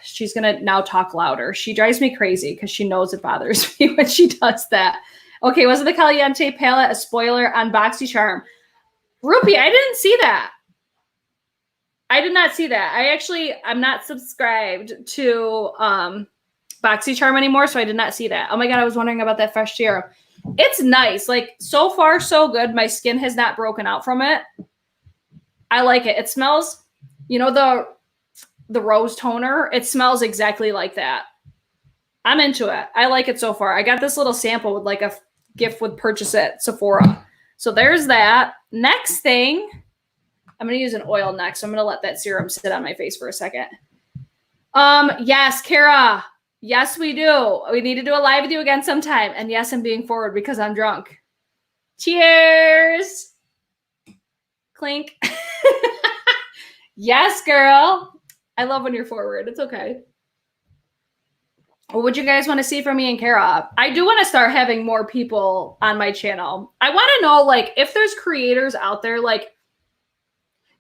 She's going to now talk louder. She drives me crazy because she knows it bothers me when she does that. Okay, was it the Caliente palette a spoiler on BoxyCharm? Rupi, I didn't see that. I did not see that. I'm not subscribed to BoxyCharm anymore, so I did not see that. Oh my God, I was wondering about that Fresh Serum. It's nice. Like, so far, so good. My skin has not broken out from it. I like it. It smells, you know, the rose toner, it smells exactly like that. I'm into it. I like it so far. I got this little sample with like a gift with purchase at Sephora. So there's that. Next thing, I'm going to use an oil next. So I'm going to let that serum sit on my face for a second. Yes, Kara. Yes, we do. We need to do a live with you again sometime. And yes, I'm being forward because I'm drunk. Cheers. Clink. Yes, girl. I love when you're forward. It's okay. What would you guys want to see from me and Kara? I do want to start having more people on my channel. I want to know, like, if there's creators out there, like,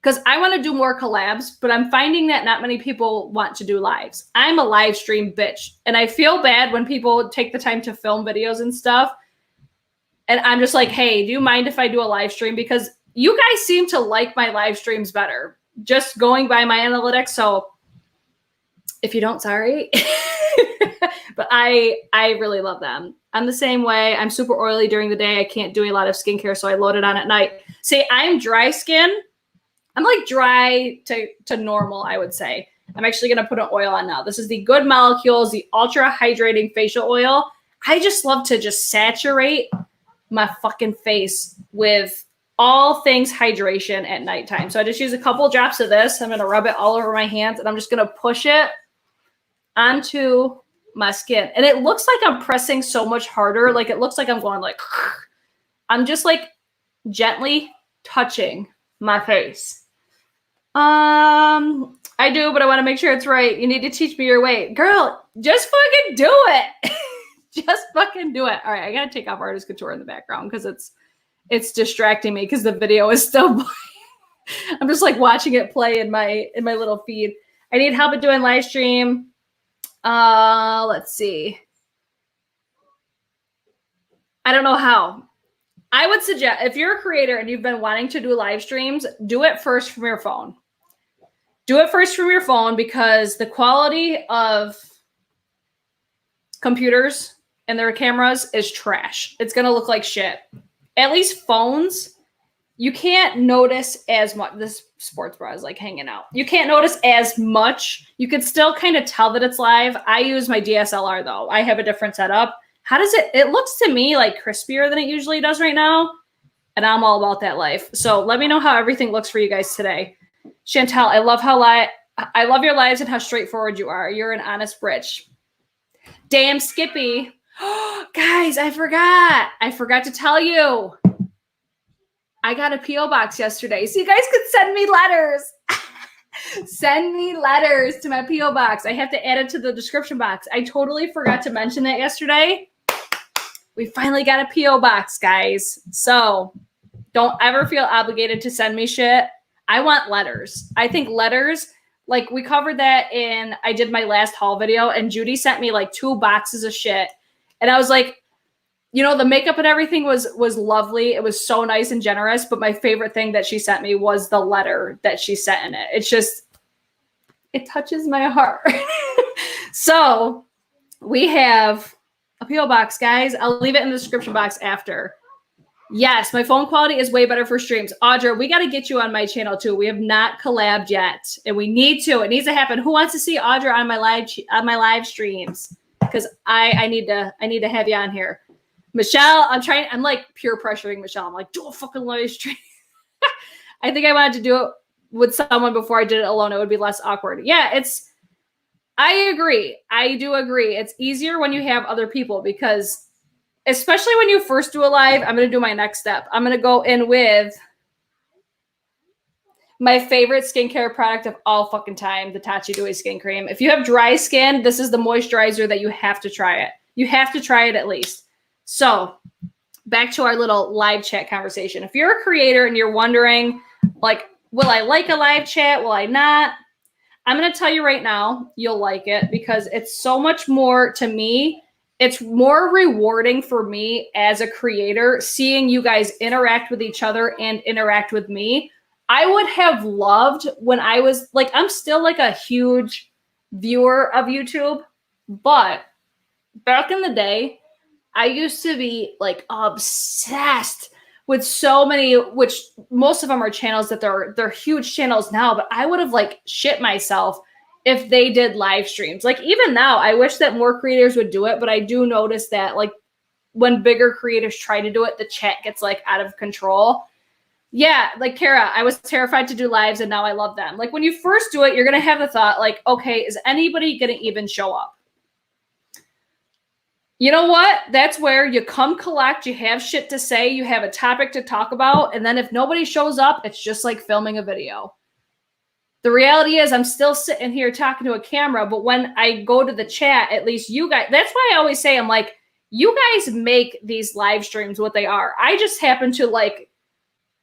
because I want to do more collabs, but I'm finding that not many people want to do lives. I'm a live stream bitch, and I feel bad when people take the time to film videos and stuff. And I'm just like, hey, do you mind if I do a live stream? Because you guys seem to like my live streams better, just going by my analytics. So if you don't, sorry. But I really love them. I'm the same way. I'm super oily during the day. I can't do a lot of skincare, so I load it on at night. See, I'm dry skin. I'm like dry to normal, I would say. I'm actually going to put an oil on now. This is the Good Molecules, the Ultra Hydrating Facial Oil. I just love to just saturate my fucking face with all things hydration at nighttime. So I just use a couple drops of this. I'm going to rub it all over my hands, and I'm just going to push it onto my skin. And it looks like I'm pressing so much harder. Like it looks like I'm going like, I'm just like gently touching my face. I do, but I want to make sure it's right. You need to teach me your way. Girl, just fucking do it. Just fucking do it. All right, I got to take off Artist Couture in the background because it's distracting me because the video is still playing. I'm just like watching it play in my little feed. I need help at doing live stream. Let's see. I don't know how. I would suggest if you're a creator and you've been wanting to do live streams, do it first from your phone. Do it first from your phone because the quality of computers and their cameras is trash. It's going to look like shit. At least phones, you can't notice as much. This sports bra is like hanging out. You can't notice as much. You could still kind of tell that it's live. I use my DSLR though. I have a different setup. How does it looks to me like crispier than it usually does right now. And I'm all about that life. So let me know how everything looks for you guys today. Chantel, I love your lives and how straightforward you are. You're an honest bitch. Damn Skippy. Guys, I forgot to tell you. I got a P.O. box yesterday. So you guys could send me letters. Send me letters to my P.O. box. I have to add it to the description box. I totally forgot to mention that yesterday. We finally got a P.O. box, guys. So don't ever feel obligated to send me shit. I want letters. I think letters, like we covered that in, I did my last haul video and Judy sent me like 2 boxes of shit. And I was like, you know, the makeup and everything was lovely. It was so nice and generous. But my favorite thing that she sent me was the letter that she sent in it. It's just, it touches my heart. So we have a P.O. box, guys. I'll leave it in the description box after. Yes, my phone quality is way better for streams. Audra, we got to get you on my channel too. We have not collabed yet, and we need to. It needs to happen. Who wants to see Audra on my live streams? Because I need to have you on here. Michelle, I'm like peer pressuring Michelle. I'm like, do a fucking live stream. I think I wanted to do it with someone before I did it alone. It would be less awkward. Yeah, I agree. I do agree. It's easier when you have other people because especially when you first do a live, I'm going to do my next step. I'm going to go in with my favorite skincare product of all fucking time, the Tatchi Dewy Skin Cream. If you have dry skin, this is the moisturizer that you have to try it. You have to try it at least. So back to our little live chat conversation. If you're a creator and you're wondering, like, will I like a live chat? Will I not? I'm going to tell you right now, you'll like it because it's so much more to me. It's more rewarding for me as a creator, seeing you guys interact with each other and interact with me. I would have loved when I was like, I'm still like a huge viewer of YouTube, but back in the day, I used to be like obsessed with so many, which most of them are channels that they're huge channels now, but I would have like shit myself if they did live streams. Like even now, I wish that more creators would do it, but I do notice that like when bigger creators try to do it, the chat gets like out of control. Yeah, like Kara, I was terrified to do lives and now I love them. Like when you first do it, you're going to have the thought like, okay, is anybody going to even show up? You know what? That's where you come collect, you have shit to say, you have a topic to talk about, and then if nobody shows up, it's just like filming a video. The reality is I'm still sitting here talking to a camera, but when I go to the chat, at least you guys, that's why I always say, I'm like, you guys make these live streams what they are. I just happen to like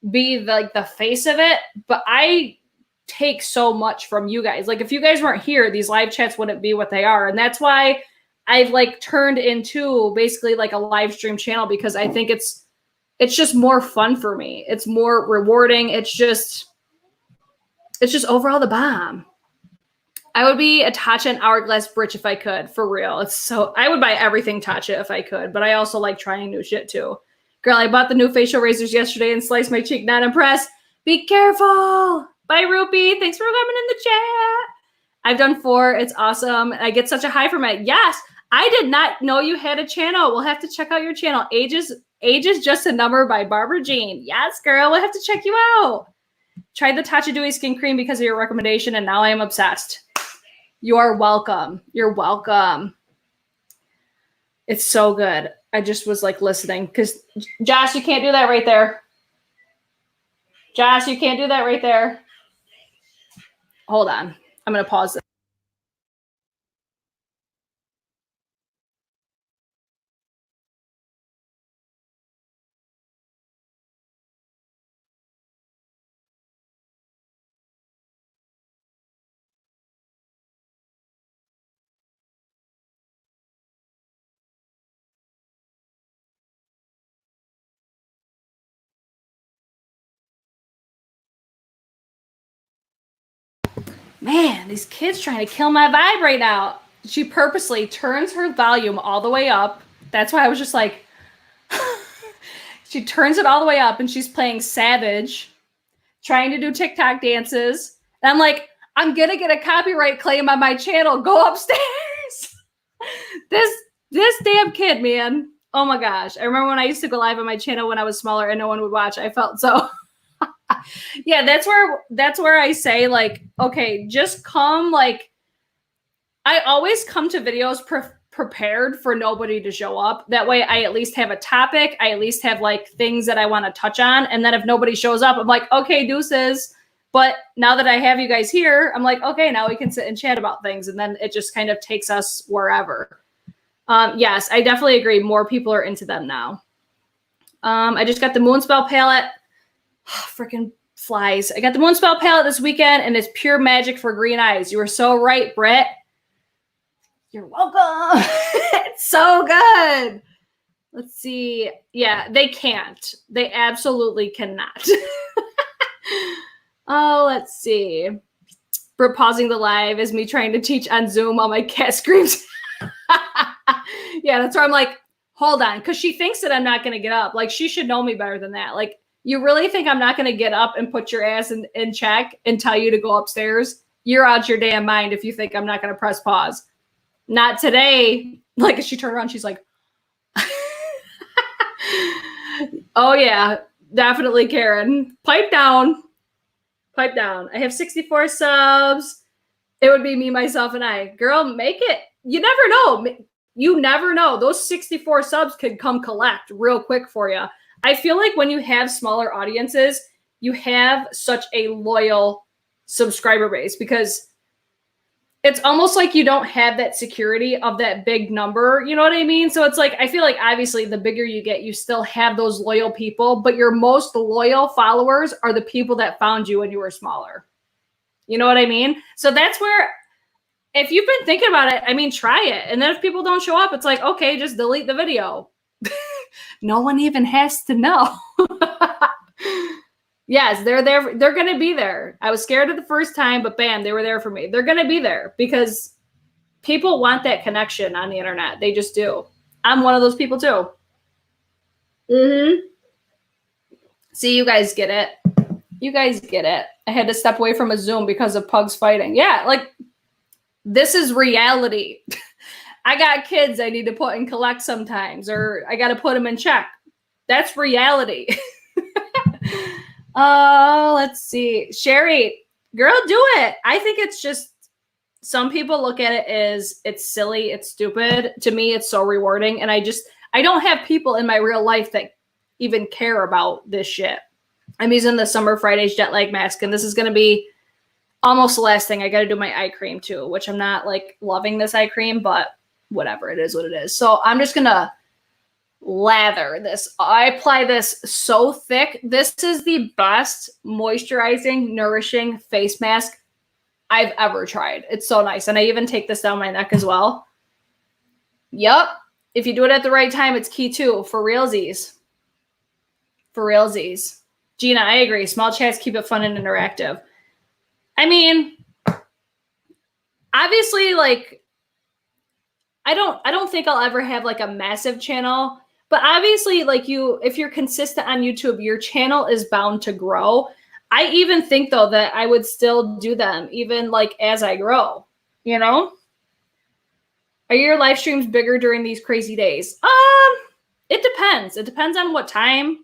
be the face of it, but I take so much from you guys. Like if you guys weren't here, these live chats wouldn't be what they are. And that's why I've like turned into basically like a live stream channel, because I think it's just more fun for me. It's more rewarding. It's just overall the bomb. I would be a Tatcha and Hourglass Britch if I could, for real. I would buy everything Tatcha if I could, but I also like trying new shit too. Girl, I bought the new facial razors yesterday and sliced my cheek. Not impressed. Be careful. Bye, Rupee. Thanks for coming in the chat. I've done 4. It's awesome. I get such a high from it. Yes, I did not know you had a channel. We'll have to check out your channel. Age is Just a Number by Barbara Jean. Yes, girl. We'll have to check you out. Tried the Tatcha Dewy Skin Cream because of your recommendation, and now I am obsessed. You are welcome. You're welcome. It's so good. I just was like listening because Josh, you can't do that right there. Josh, you can't do that right there. Hold on. I'm going to pause this. Man, these kids trying to kill my vibe right now. She purposely turns her volume all the way up. That's why I was just like, she turns it all the way up and she's playing Savage, trying to do TikTok dances. And I'm like, I'm going to get a copyright claim on my channel. Go upstairs. This damn kid, man. Oh my gosh. I remember when I used to go live on my channel when I was smaller and no one would watch. I felt so... Yeah, that's where I say, like, okay, just come. Like, I always come to videos prepared for nobody to show up. That way I at least have a topic. I at least have like things that I want to touch on. And then if nobody shows up, I'm like, okay, deuces. But now that I have you guys here, I'm like, okay, now we can sit and chat about things. And then it just kind of takes us wherever. Yes, I definitely agree. More people are into them now. I just got the Moonspell palette. Freaking flies. I got the Moonspell palette this weekend, and it's pure magic for green eyes. You were so right, Britt. You're welcome. It's so good. Let's see. Yeah, they can't. They absolutely cannot. Oh, let's see. Britt pausing the live is me trying to teach on Zoom while my cat screams. Yeah, that's where I'm like, hold on, because she thinks that I'm not going to get up. Like, she should know me better than that. Like, you really think I'm not going to get up and put your ass in check and tell you to go upstairs? You're out your damn mind if you think I'm not going to press pause. Not today. Like, she turned around, she's like, oh, yeah, definitely, Karen. Pipe down. Pipe down. I have 64 subs. It would be me, myself, and I. Girl, make it. You never know. You never know. Those 64 subs could come collect real quick for you. I feel like when you have smaller audiences, you have such a loyal subscriber base because it's almost like you don't have that security of that big number. You know what I mean? So it's like, I feel like obviously the bigger you get, you still have those loyal people, but your most loyal followers are the people that found you when you were smaller. You know what I mean? So that's where, if you've been thinking about it, I mean, try it. And then if people don't show up, it's like, okay, just delete the video. No one even has to know. Yes, they're there. They're going to be there. I was scared of the first time, but bam, they were there for me. They're going to be there because people want that connection on the internet. They just do. I'm one of those people too. See, you guys get it. You guys get it. I had to step away from a Zoom because of pugs fighting. Yeah, like this is reality. I got kids I need to put and collect sometimes, or I got to put them in check. That's reality. Oh, let's see. Sherry, girl, do it. I think it's just some people look at it as it's silly, it's stupid. To me, it's so rewarding. And I don't have people in my real life that even care about this shit. I'm using the Summer Fridays jet lag mask, and this is going to be almost the last thing. I got to do my eye cream too, which I'm not like loving this eye cream, but whatever, it is what it is. So I'm just going to lather this. I apply this so thick. This is the best moisturizing, nourishing face mask I've ever tried. It's so nice. And I even take this down my neck as well. Yep. If you do it at the right time, it's key too. For realsies. For realsies. Gina, I agree. Small chats keep it fun and interactive. I mean, obviously, like, I don't think I'll ever have like a massive channel, but obviously, like, if you're consistent on YouTube, your channel is bound to grow. I even think though that I would still do them even like as I grow, you know? Are your live streams bigger during these crazy days? It depends. It depends on what time.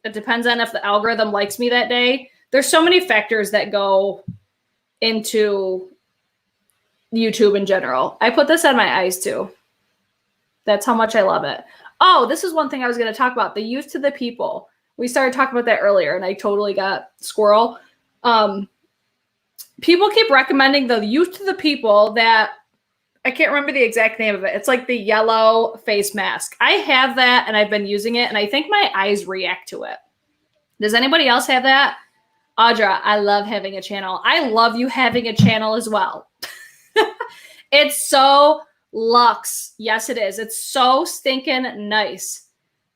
It depends on if the algorithm likes me that day. There's so many factors that go into YouTube in general. I put this on my eyes too. That's how much I love it. Oh, this is one thing I was going to talk about. The youth to the people. We started talking about that earlier, and I totally got squirrel. People keep recommending the youth to the people that I can't remember the exact name of it. It's like the yellow face mask. I have that, and I've been using it, and I think my eyes react to it. Does anybody else have that? Audra, I love having a channel. I love you having a channel as well. It's so luxe. Yes, it is. It's so stinking nice.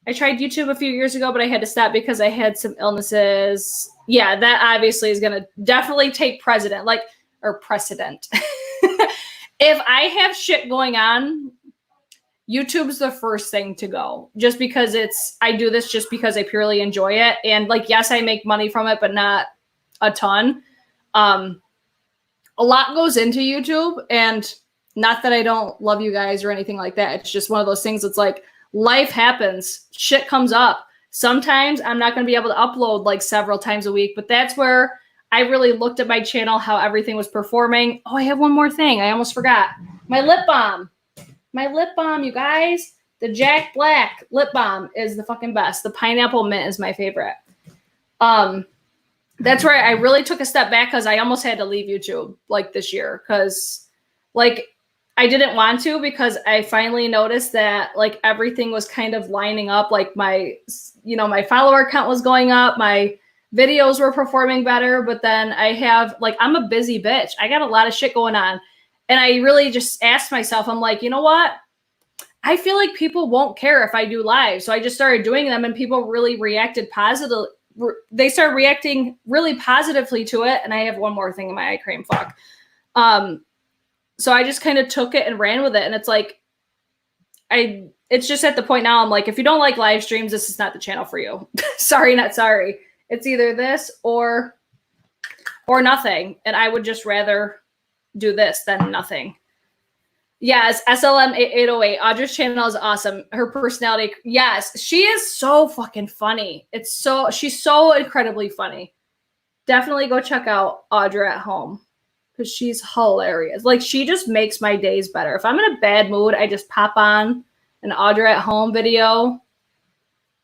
I tried YouTube a few years ago, but I had to stop because I had some illnesses. Yeah, that obviously is going to definitely take precedent. If I have shit going on, YouTube's the first thing to go. Just because I do this just because I purely enjoy it. And like, yes, I make money from it, but not a ton. A lot goes into YouTube, and not that I don't love you guys or anything like that. It's just one of those things. It's like life happens. Shit comes up. Sometimes I'm not going to be able to upload like several times a week, but that's where I really looked at my channel, how everything was performing. Oh, I have one more thing. I almost forgot. My lip balm. My lip balm, you guys. The Jack Black lip balm is the fucking best. The pineapple mint is my favorite. That's where I really took a step back because I almost had to leave YouTube like this year because like I didn't want to, because I finally noticed that like everything was kind of lining up. Like my follower count was going up. My videos were performing better, but then I'm a busy bitch. I got a lot of shit going on. And I really just asked myself, I'm like, you know what? I feel like people won't care if I do live. So I just started doing them, and people really reacted positively. They started reacting really positively to it. And I have one more thing in my eye cream. Fuck. So I just kind of took it and ran with it. And it's like, it's just at the point now, I'm like, if you don't like live streams, this is not the channel for you. Sorry, not sorry. It's either this or nothing. And I would just rather do this than nothing. Yes, SLM 808. Audra's channel is awesome. Her personality. Yes, she is so fucking funny. She's so incredibly funny. Definitely go check out Audra at home because she's hilarious. Like, she just makes my days better. If I'm in a bad mood, I just pop on an Audra at home video.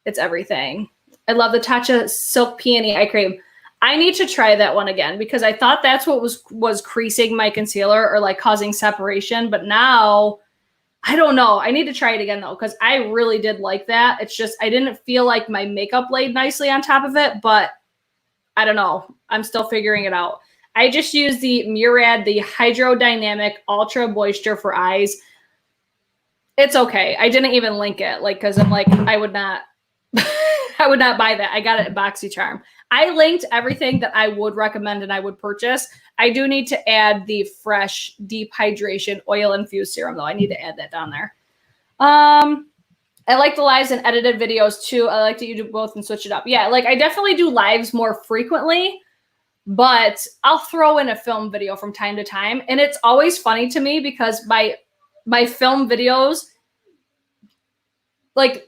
It's everything. I love the Tatcha Silk Peony eye cream. I need to try that one again because I thought that's what was creasing my concealer or like causing separation. But now, I don't know. I need to try it again though, because I really did like that. It's just I didn't feel like my makeup laid nicely on top of it, but I don't know. I'm still figuring it out. I just used the Murad, the Hydrodynamic Ultra Moisture for Eyes. It's okay. I didn't even link it, like, because I'm like, I would not buy that. I got it at BoxyCharm. I linked everything that I would recommend and I would purchase. I do need to add the fresh deep hydration oil infused serum though. I need to add that down there. I like the lives and edited videos too. I like that you do both and switch it up. Yeah, like I definitely do lives more frequently, but I'll throw in a film video from time to time. And it's always funny to me because my film videos, like,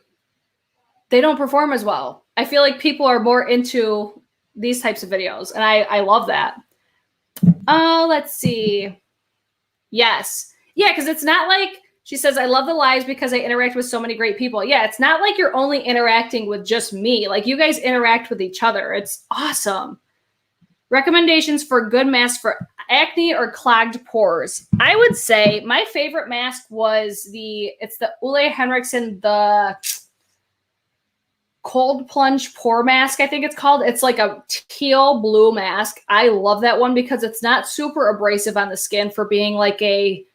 they don't perform as well. I feel like people are more into these types of videos, and I love that. Let's see. Yes. Yeah, because it's not like she says, I love the lives because I interact with so many great people. Yeah, it's not like you're only interacting with just me. Like you guys interact with each other. It's awesome. Recommendations for good mask for acne or clogged pores. I would say my favorite mask was it's the Ole Henriksen, the cold plunge pore mask, I think it's called. It's like a teal blue mask. I love that one because it's not super abrasive on the skin for being like a,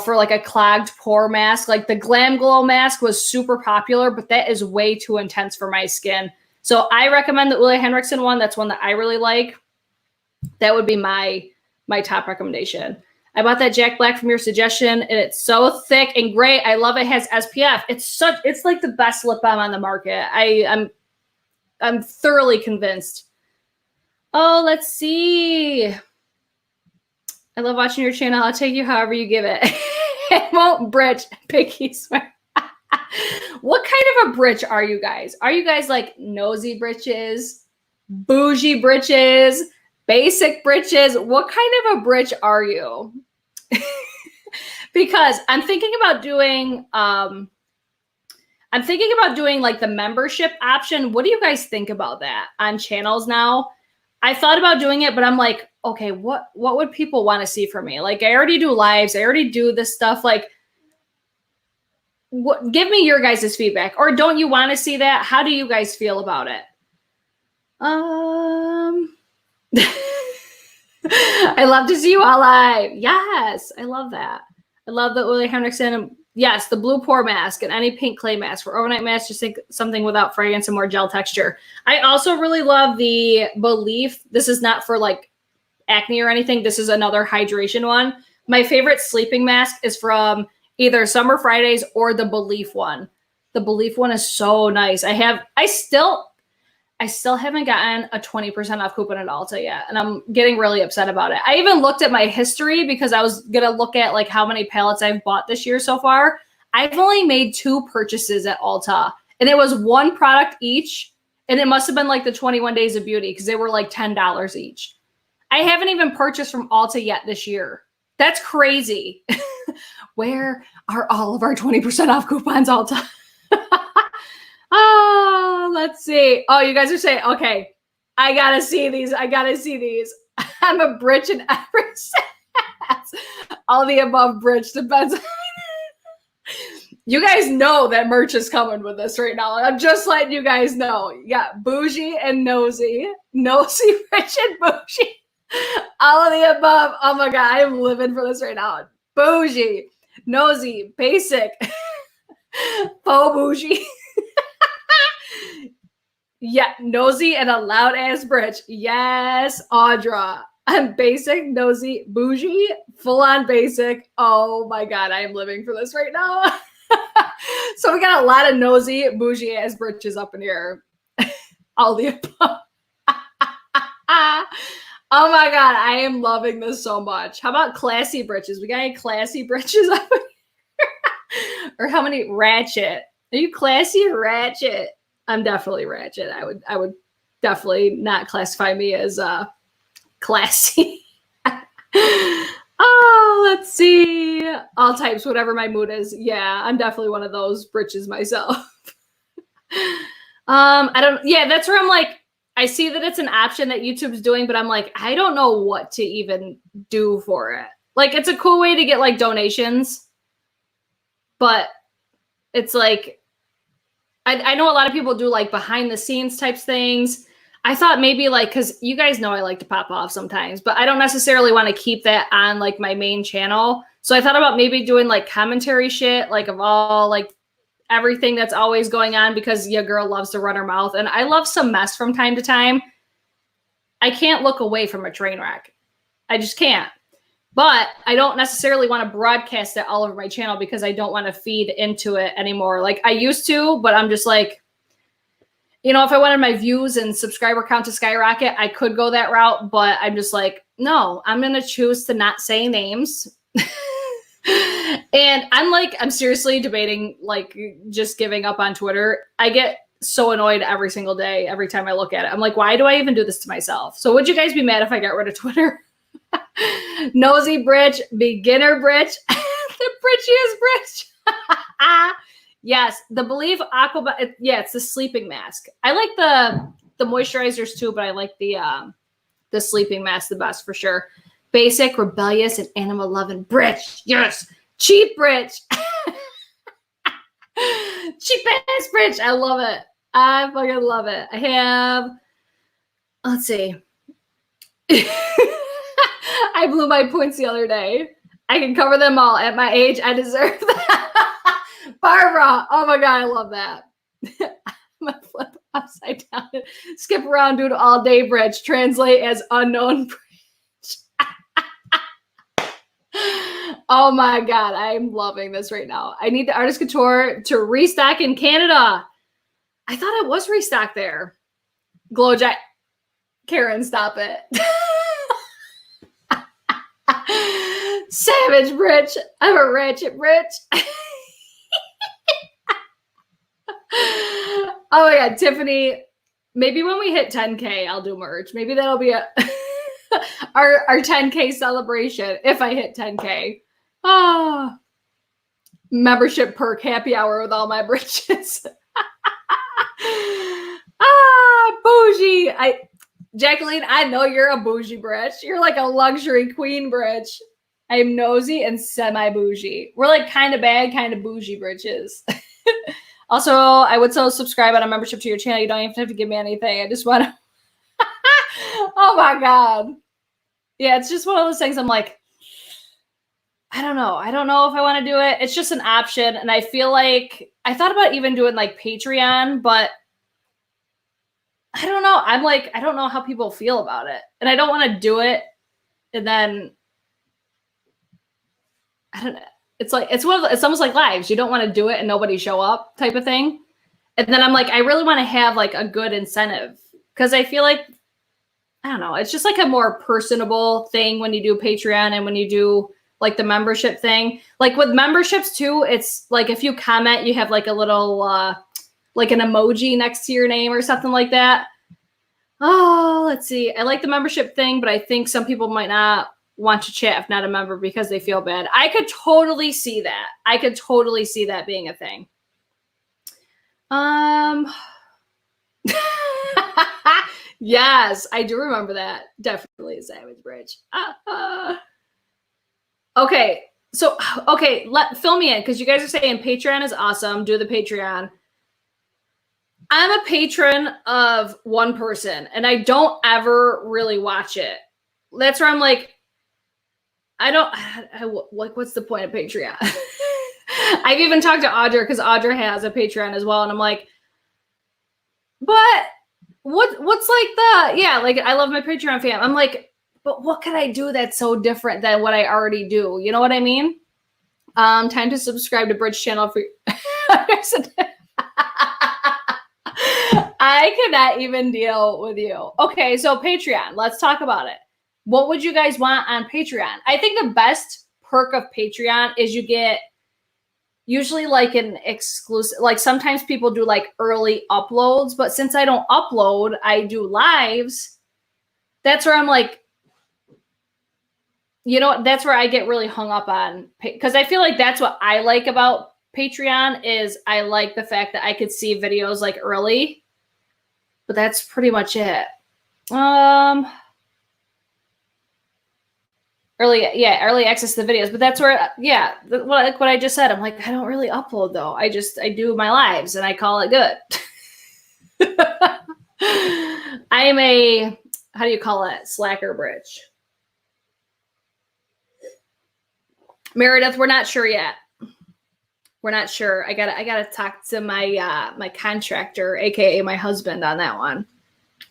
for like a clogged pore mask. Like the Glam Glow mask was super popular, but that is way too intense for my skin. So I recommend the Ole Henriksen one. That's one that I really like. That would be my top recommendation. I bought that Jack Black from your suggestion, and it's so thick and great. I love it. It has SPF. It's like the best lip balm on the market. I'm thoroughly convinced. Oh, let's see. I love watching your channel. I'll take you however you give it. It won't bridge. Picky swear. What kind of a britch are you guys? Are you guys like nosy britches, bougie britches, basic britches? What kind of a britch are you? Because I'm thinking about doing like the membership option. What do you guys think about that on channels now? I thought about doing it, but I'm like, okay, what would people want to see from me? Like I already do lives. I already do this stuff. Like give me your guys' feedback, or don't you want to see that? How do you guys feel about it? I love to see you all live. Yes, I love that. I love the Ole Henriksen. Yes, the blue pore mask and any pink clay mask. For overnight masks, just think something without fragrance and more gel texture. I also really love the Belief. This is not for like acne or anything. This is another hydration one. My favorite sleeping mask is from either Summer Fridays or the Belief one. The Belief one is so nice. I still haven't gotten a 20% off coupon at Ulta yet, and I'm getting really upset about it. I even looked at my history because I was going to look at like how many palettes I've bought this year so far. I've only made 2 purchases at Ulta, and it was 1 product each, and it must have been like the 21 Days of Beauty because they were like $10 each. I haven't even purchased from Ulta yet this year. That's crazy. Where are all of our 20% off coupons, Ulta? Oh, let's see. Oh, you guys are saying, okay, I gotta see these. I gotta see these. I'm a bridge in every sense. All the above bridge depends. You guys know that merch is coming with this right now. I'm just letting you guys know. Yeah, bougie and nosy. Nosy, rich, and bougie. All of the above. Oh my God, I'm living for this right now. Bougie, nosy, basic, faux bougie. Yeah, nosy and a loud ass bridge. Yes, Audra. I'm basic, nosy, bougie, full on basic. Oh my God, I am living for this right now. So we got a lot of nosy, bougie ass britches up in here. All the above. Oh my God, I am loving this so much. How about classy britches? We got any classy britches up in here? Or how many ratchet? Are you classy or ratchet? I'm definitely ratchet. I would definitely not classify me as classy. Oh, let's see. All types, whatever my mood is. Yeah, I'm definitely one of those britches myself. That's where I'm like, I see that it's an option that YouTube's doing, but I'm like, I don't know what to even do for it. Like, it's a cool way to get like donations, but it's like, I know a lot of people do like behind the scenes types things. I thought maybe like, cause you guys know I like to pop off sometimes, but I don't necessarily want to keep that on like my main channel. So I thought about maybe doing like commentary shit, like of all like everything that's always going on, because your girl loves to run her mouth and I love some mess from time to time. I can't look away from a train wreck. I just can't. But I don't necessarily want to broadcast it all over my channel because I don't want to feed into it anymore. Like I used to, but I'm just like, you know, if I wanted my views and subscriber count to skyrocket, I could go that route. But I'm just like, no, I'm going to choose to not say names. And I'm seriously debating, like, just giving up on Twitter. I get so annoyed every single day, every time I look at it. I'm like, why do I even do this to myself? So would you guys be mad if I got rid of Twitter? Nosy britch, beginner britch, the britchiest britch. Yes, the Believe Aqua. Yeah, it's the sleeping mask. I like the moisturizers too, but I like the sleeping mask the best for sure. Basic, rebellious, and animal loving britch. Yes, cheap britch. Cheap ass britch. I love it. I fucking love it. I have. Let's see. I blew my points the other day. I can cover them all. At my age, I deserve that. Barbara. Oh my God, I love that. I'm gonna flip upside down. Skip around, do it all day, bridge. Translate as unknown bridge. Oh my God, I'm loving this right now. I need the Artist Couture to restock in Canada. I thought it was restocked there. Glow Jack. Karen, stop it. Savage bridge. I'm a ratchet bridge. Oh my God, Tiffany. Maybe when we hit 10K, I'll do merch. Maybe that'll be our 10K celebration if I hit 10K. Oh, membership perk happy hour with all my bridges. Bougie. Jacqueline, I know you're a bougie bridge. You're like a luxury queen bridge. I'm nosy and semi-bougie. We're like kind of bad, kind of bougie bridges. Also, I would still subscribe on a membership to your channel. You don't even have to give me anything. I just want to. Oh my God. Yeah, it's just one of those things I'm like, I don't know. I don't know if I want to do it. It's just an option. And I feel like I thought about even doing like Patreon, but I don't know. I'm like, I don't know how people feel about it. And I don't want to do it. And then I don't know. It's like, it's almost like lives. You don't want to do it and nobody show up type of thing. And then I'm like, I really want to have like a good incentive because I feel like, I don't know. It's just like a more personable thing when you do Patreon and when you do like the membership thing. Like with memberships too, it's like if you comment, you have like a little, like an emoji next to your name or something like that. Oh, let's see. I like the membership thing, but I think some people might not want to chat if not a member because they feel bad. I could totally see that. I could totally see that being a thing. Yes, I do remember that. Definitely a Savage Bridge. Okay, so fill me in because you guys are saying Patreon is awesome. Do the Patreon. I'm a patron of one person, and I don't ever really watch it. That's where I'm like, like, what's the point of Patreon? I've even talked to Audra because Audra has a Patreon as well, and I'm like, but what's like like I love my Patreon fam. I'm like, but what can I do that's so different than what I already do? You know what I mean? Time to subscribe to Bridge channel for I cannot even deal with you. Okay, so Patreon, let's talk about it. What would you guys want on Patreon? I think the best perk of Patreon is you get usually like an exclusive, like sometimes people do like early uploads, but since I don't upload, I do lives. That's where I'm like, you know, that's where I get really hung up on, because I feel like that's what I like about Patreon is I like the fact that I could see videos like early, but that's pretty much it. Early access to the videos, but that's where, like what I just said, I'm like, I don't really upload though. I do my lives and I call it good. I am a, how do you call it? Slacker bridge. Meredith, we're not sure yet. We're not sure. I gotta talk to my my contractor, aka my husband, on that one.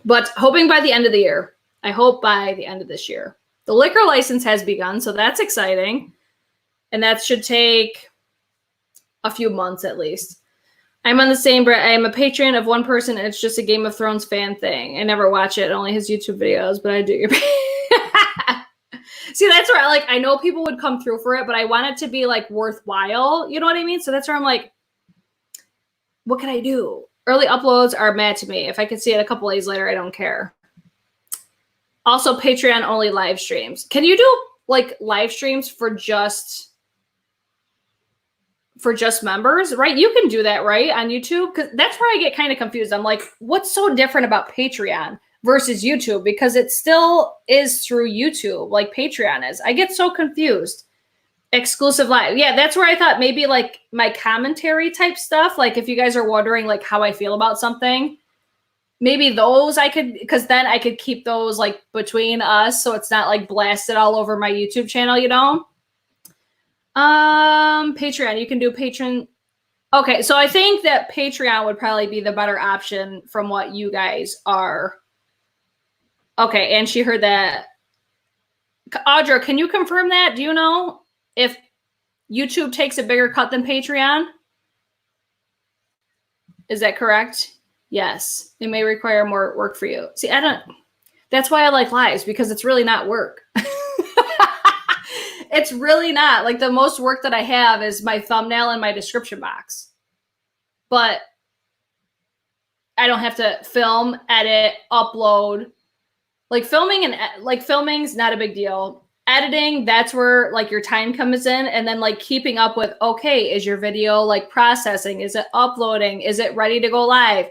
But hoping by the end of the year. I hope by the end of this year. The liquor license has begun, so that's exciting. And that should take a few months at least. I'm on the same, I'm a patron of one person, and it's just a Game of Thrones fan thing. I never watch it, only his YouTube videos, but I do. See, that's where I know people would come through for it, but I want it to be like worthwhile. You know what I mean? So that's where I'm like, what can I do? Early uploads are mad to me. If I could see it a couple days later, I don't care. Also, Patreon only live streams. Can you do like live streams for just members, right? You can do that, right, on YouTube? Because that's where I get kind of confused. I'm like, what's so different about Patreon versus YouTube? Because it still is through YouTube, like Patreon is. I get so confused. Exclusive live. Yeah, that's where I thought maybe like my commentary type stuff, like if you guys are wondering like how I feel about something, maybe those I could, because then I could keep those like between us so it's not like blasted all over my YouTube channel, you know? Patreon, you can do Patreon. Okay, so I think that Patreon would probably be the better option from what you guys are. Okay, and she heard that. Audra, can you confirm that? Do you know if YouTube takes a bigger cut than Patreon? Is that correct? Yes. It may require more work for you. See, that's why I like lives, because it's really not work. It's really not. Like the most work that I have is my thumbnail and my description box. But I don't have to film, edit, upload. Like filming's not a big deal. Editing, that's where like your time comes in, and then like keeping up with, okay, is your video like processing? Is it uploading? Is it ready to go live?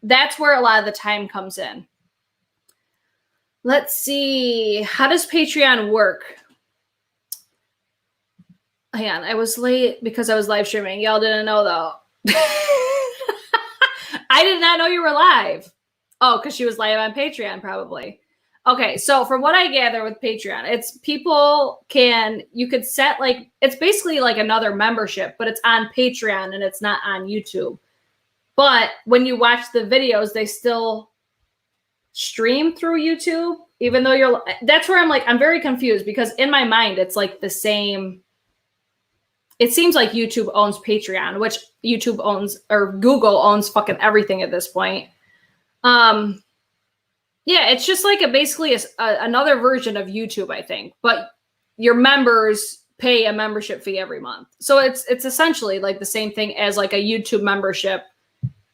That's where a lot of the time comes in. Let's see. How does Patreon work? Hang on, I was late because I was live streaming. Y'all didn't know though. I did not know you were live. Oh, because she was live on Patreon probably. Okay, so from what I gather with Patreon, it's you could set like, it's basically like another membership, but it's on Patreon and it's not on YouTube. But when you watch the videos, they still stream through YouTube, even though that's where I'm like, I'm very confused because in my mind, it's like the same. It seems like YouTube owns Patreon, which YouTube owns, or Google owns fucking everything at this point. Yeah, it's just like basically another version of YouTube, I think. But your members pay a membership fee every month. So it's essentially like the same thing as like a YouTube membership,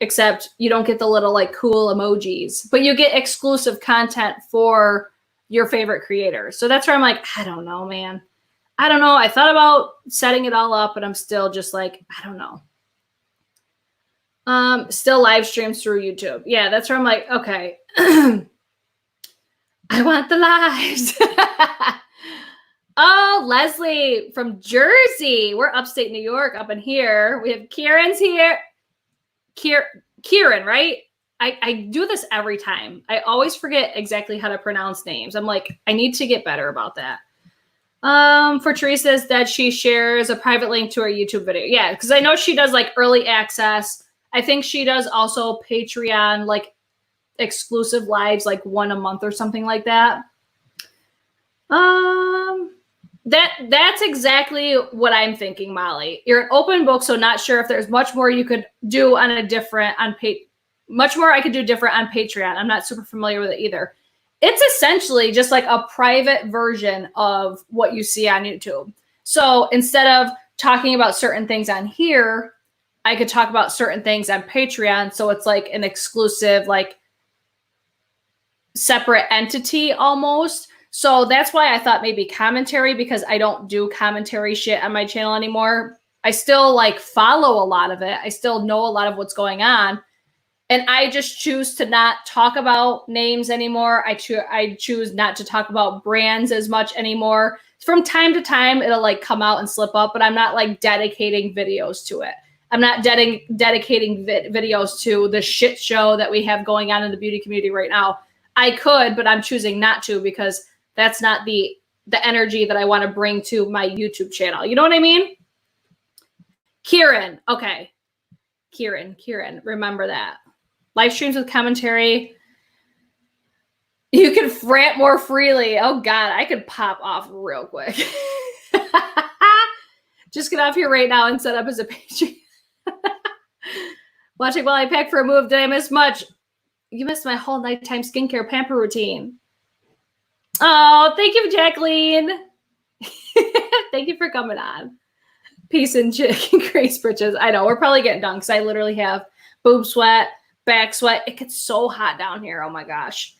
except you don't get the little like cool emojis, but you get exclusive content for your favorite creators. So that's where I'm like, I don't know, man. I don't know. I thought about setting it all up, but I'm still just like, I don't know. Still live streams through YouTube. Yeah, that's where I'm like, okay. I want the lives. Oh, Leslie from Jersey. We're upstate New York up in here. We have Kieran's here. Kieran, right? I do this every time. I always forget exactly how to pronounce names. I'm like, I need to get better about that. For Teresa's that she shares a private link to her YouTube video. Yeah, because I know she does like early access. I think she does also Patreon, like exclusive lives, like one a month or something like that. That's exactly what I'm thinking, Molly. You're an open book, so not sure if there's much more you could do on much more I could do different on Patreon. I'm not super familiar with it either. It's essentially just like a private version of what you see on YouTube. So instead of talking about certain things on here, I could talk about certain things on Patreon. So it's like an exclusive, like separate entity almost. So that's why I thought maybe commentary, because I don't do commentary shit on my channel anymore. I still like follow a lot of it. I still know a lot of what's going on. And I just choose to not talk about names anymore. I choose not to talk about brands as much anymore. From time to time, it'll like come out and slip up, but I'm not like dedicating videos to it. I'm not dedicating videos to the shit show that we have going on in the beauty community right now. I could, but I'm choosing not to because that's not the energy that I want to bring to my YouTube channel. You know what I mean? Kieran. Okay. Kieran. Remember that. Live streams with commentary. You can rant more freely. Oh, God. I could pop off real quick. Just get off here right now and set up as a Patreon. Watching while I pack for a move. Did I miss much? You missed my whole nighttime skincare pamper routine. Oh, thank you, Jacqueline. Thank you for coming on. Peace and chicken grace britches. I know we're probably getting done because I literally have boob sweat, back sweat. It gets so hot down here. Oh my gosh.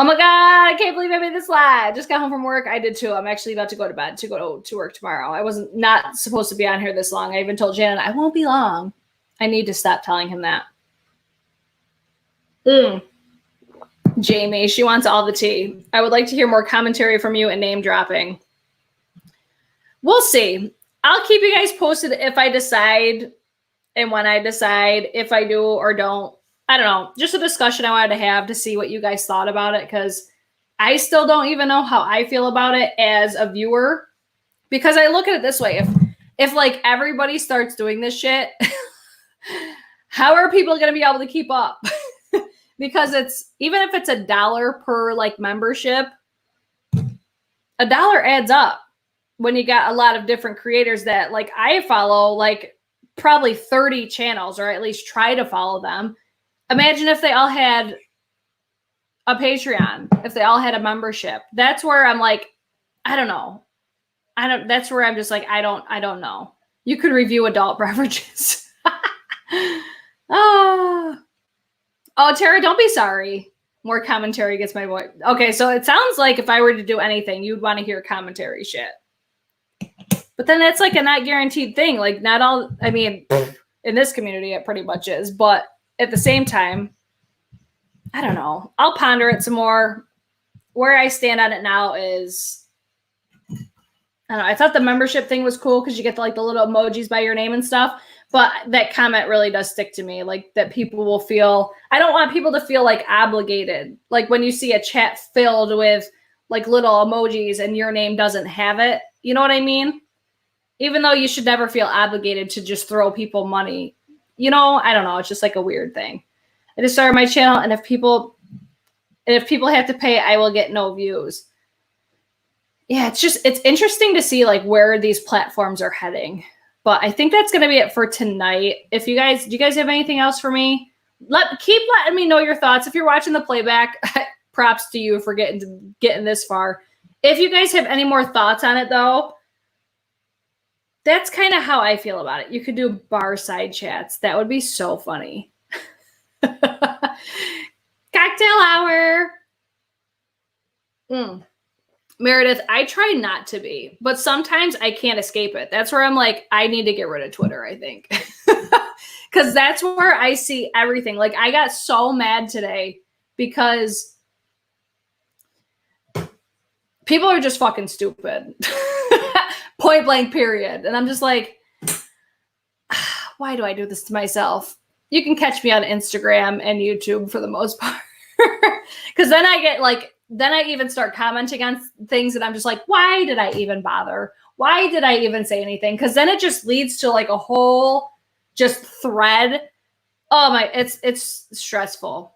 Oh my God, I can't believe I made this live. Just got home from work. I did too. I'm actually about to go to bed to go to work tomorrow. I wasn't not supposed to be on here this long. I even told Shannon I won't be long. I need to stop telling him that. Jamie, she wants all the tea. I would like to hear more commentary from you and name dropping. We'll see. I'll keep you guys posted if I decide and when I decide, if I do or don't. I don't know. Just a discussion I wanted to have to see what you guys thought about it, because I still don't even know how I feel about it as a viewer, because I look at it this way. If like everybody starts doing this shit, how are people going to be able to keep up? Because it's, even if it's $1 per like membership, $1 adds up when you got a lot of different creators that like I follow, like probably 30 channels, or at least try to follow them. Imagine if they all had a Patreon, if they all had a membership. That's where I'm like, I don't know. That's where I'm just like, I don't know. You could review adult beverages. Oh, Tara, don't be sorry. More commentary gets my voice. Okay, so it sounds like if I were to do anything, you'd want to hear commentary shit. But then that's like a not guaranteed thing. Like not all, I mean, in this community, it pretty much is. But at the same time, I don't know. I'll ponder it some more. Where I stand on it now is, I don't know. I thought the membership thing was cool because you get like the little emojis by your name and stuff. But that comment really does stick to me. Like that people will feel, I don't want people to feel like obligated. Like when you see a chat filled with like little emojis and your name doesn't have it. You know what I mean? Even though you should never feel obligated to just throw people money. You know, I don't know. It's just like a weird thing. I just started my channel, and if people have to pay, I will get no views. Yeah, it's interesting to see like where these platforms are heading. But I think that's going to be it for tonight. Do you guys have anything else for me? Keep letting me know your thoughts. If you're watching the playback, props to you for getting this far. If you guys have any more thoughts on it though, that's kind of how I feel about it. You could do bar side chats. That would be so funny. Cocktail hour. Meredith, I try not to be, but sometimes I can't escape it. That's where I'm like, I need to get rid of Twitter, I think. Because that's where I see everything. Like, I got so mad today because people are just fucking stupid. Point blank, period. And I'm just like, why do I do this to myself? You can catch me on Instagram and YouTube for the most part. Because then I even start commenting on things and I'm just like, why did I even bother? Why did I even say anything? Because then it just leads to like a whole just thread. Oh my, it's stressful.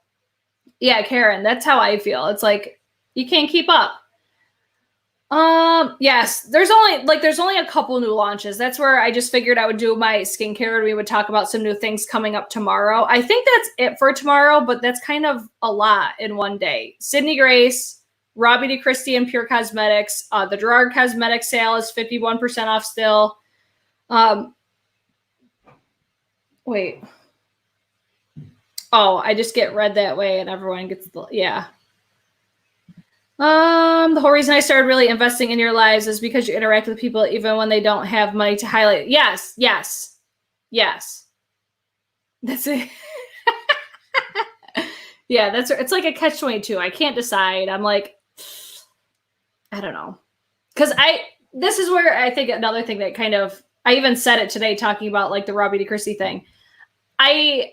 Yeah, Karen, that's how I feel. It's like, you can't keep up. Yes, there's only a couple new launches. That's where I just figured I would do my skincare and we would talk about some new things coming up tomorrow. I think that's it for tomorrow, but that's kind of a lot in one day. Sydney Grace, Robbie DeChristie and Pure Cosmetics. The Gerard Cosmetics sale is 51% off still. Wait. Oh, I just get read that way and everyone gets yeah. The whole reason I started really investing in your lives is because you interact with people even when they don't have money to highlight. Yes. That's it. Yeah, it's like a catch-22. I can't decide. I'm like, I don't know. Because this is where I think another thing that kind of, I even said it today talking about like the Robbie DeChristie thing. I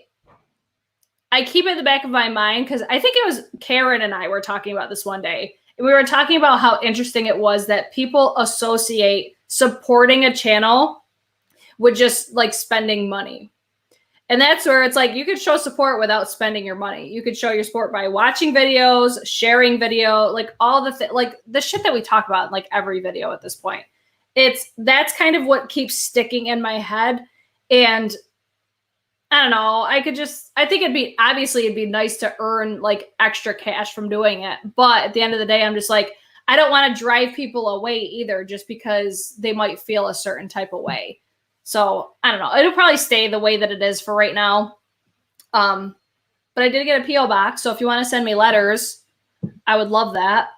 keep it in the back of my mind because I think it was Karen and I were talking about this one day. And we were talking about how interesting it was that people associate supporting a channel with just like spending money. And that's where it's like you could show support without spending your money. You could show your support by watching videos, sharing video, like all like the shit that we talk about in like every video at this point. That's kind of what keeps sticking in my head. And I don't know. I think it'd be nice to earn like extra cash from doing it. But at the end of the day, I'm just like, I don't want to drive people away either just because they might feel a certain type of way. So I don't know. It'll probably stay the way that it is for right now. But I did get a P.O. box. So if you want to send me letters, I would love that.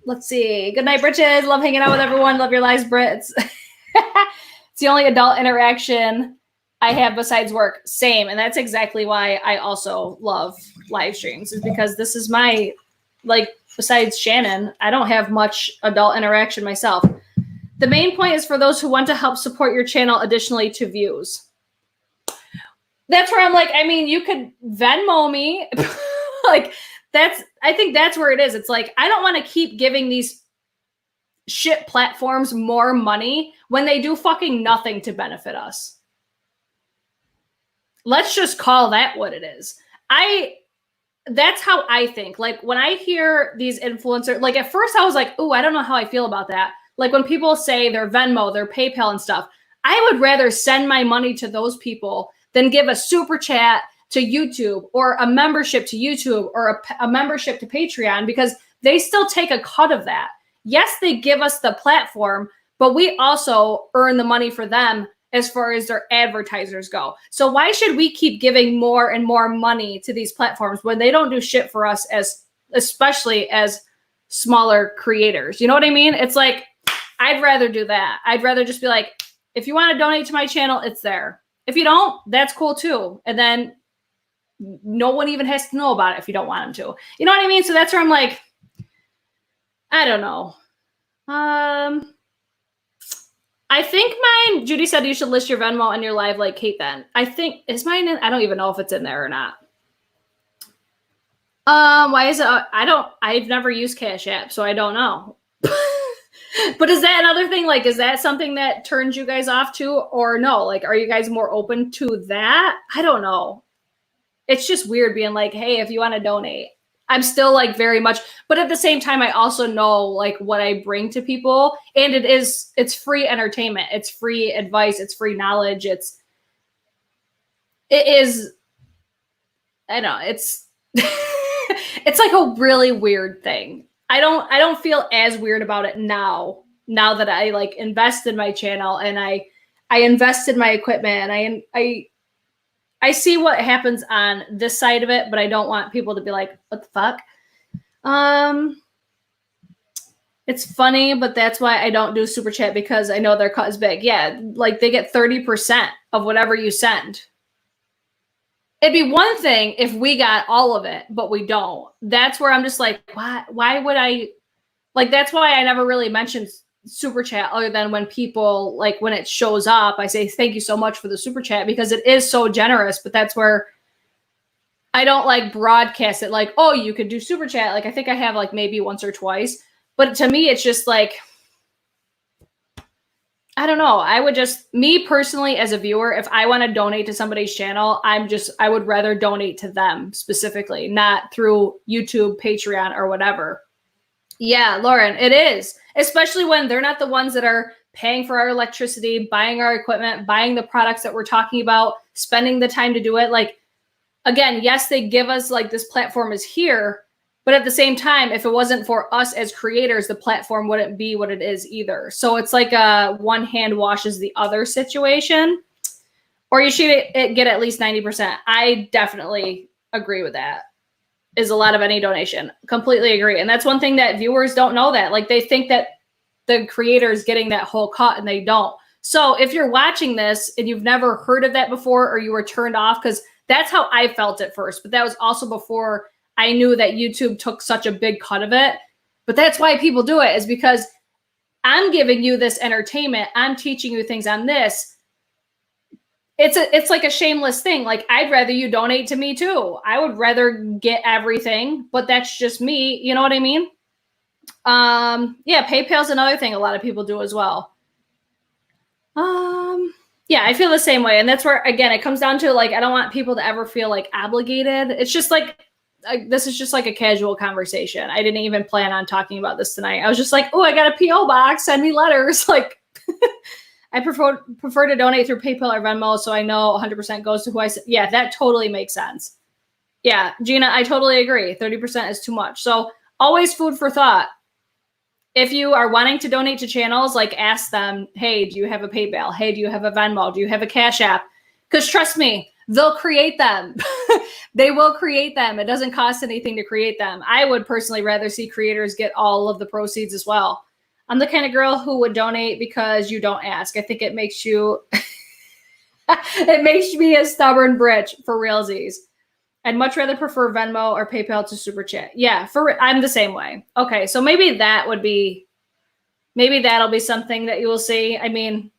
Let's see. Good night, Britches. Love hanging out with everyone. Love your lives, Brits. It's the only adult interaction I have besides work. Same. And that's exactly why I also love live streams, is because this is my, like, besides Shannon, I don't have much adult interaction myself. The main point is for those who want to help support your channel additionally to views. That's where I'm like, I mean, you could Venmo me. Like, I think that's where it is. It's like, I don't want to keep giving these shit platforms more money when they do fucking nothing to benefit us. Let's just call that what it is. That's how I think. Like, when I hear these influencers, like, at first I was like, oh, I don't know how I feel about that. Like, when people say their Venmo, their PayPal and stuff, I would rather send my money to those people than give a super chat to YouTube or a membership to YouTube or a membership to Patreon, because they still take a cut of that. Yes, they give us the platform, but we also earn the money for them as far as their advertisers go. So why should we keep giving more and more money to these platforms when they don't do shit for us, especially as smaller creators? You know what I mean? It's like, I'd rather do that. I'd rather just be like, if you want to donate to my channel, it's there. If you don't, that's cool too. And then no one even has to know about it if you don't want them to. You know what I mean? So that's where I'm like, I don't know. I think mine, Judy said you should list your Venmo on your live like Kate then. I think, is mine in? I don't even know if it's in there or not. Why is it? I've never used Cash App, so I don't know. But is that another thing? Like, is that something that turns you guys off too, or no? Like, are you guys more open to that? I don't know. It's just weird being like, hey, if you want to donate. I'm still like very much, but at the same time, I also know like what I bring to people, and it's free entertainment. It's free advice. It's free knowledge. It is, I know it's, it's like a really weird thing. I don't feel as weird about it now that I like invest in my channel and I invest in my equipment and I see what happens on this side of it, but I don't want people to be like, what the fuck? It's funny, but that's why I don't do super chat, because I know their cut is big. Yeah, like they get 30% of whatever you send. It'd be one thing if we got all of it, but we don't. That's where I'm just like, why would I? Like, that's why I never really mentioned super chat, other than when people, like, when it shows up, I say, thank you so much for the super chat, because it is so generous. But that's where I don't like broadcast it like, oh, you could do super chat. Like, I think I have like maybe once or twice. But to me, it's just like, I don't know. I would just, me personally as a viewer, if I want to donate to somebody's channel, I would rather donate to them specifically, not through YouTube, Patreon, or whatever. Yeah, Lauren, it is. Especially when they're not the ones that are paying for our electricity, buying our equipment, buying the products that we're talking about, spending the time to do it. Like, again, yes, they give us like this platform is here, but at the same time, if it wasn't for us as creators, the platform wouldn't be what it is either. So it's like a one hand washes the other situation, or you should get at least 90%. I definitely agree with that. Is a lot of any donation. Completely agree. And that's one thing that viewers don't know, that like they think that the creator is getting that whole cut and they don't. So if you're watching this and you've never heard of that before, or you were turned off, because that's how I felt at first, but that was also before I knew that YouTube took such a big cut of it. But that's why people do it, is because I'm giving you this entertainment. I'm teaching you things on this. It's like a shameless thing. Like, I'd rather you donate to me too. I would rather get everything, but that's just me. You know what I mean? Yeah, PayPal's another thing a lot of people do as well. Yeah, I feel the same way. And that's where, again, it comes down to like, I don't want people to ever feel like obligated. It's just like, this is just like a casual conversation. I didn't even plan on talking about this tonight. I was just like, oh, I got a PO box, send me letters. Like, I prefer to donate through PayPal or Venmo, so I know 100% goes to who I said. Yeah, that totally makes sense. Yeah, Gina, I totally agree. 30% is too much. So always food for thought. If you are wanting to donate to channels, like, ask them, hey, do you have a PayPal? Hey, do you have a Venmo? Do you have a Cash App? Because trust me, They'll create them. They will create them. It doesn't cost anything to create them. I would personally rather see creators get all of the proceeds as well. I'm the kind of girl who would donate because you don't ask. I think it makes you, it makes me a stubborn bitch for realsies. I'd much rather prefer Venmo or PayPal to Super Chat. Yeah, I'm the same way. Okay, so maybe that'll be something that you will see. I mean,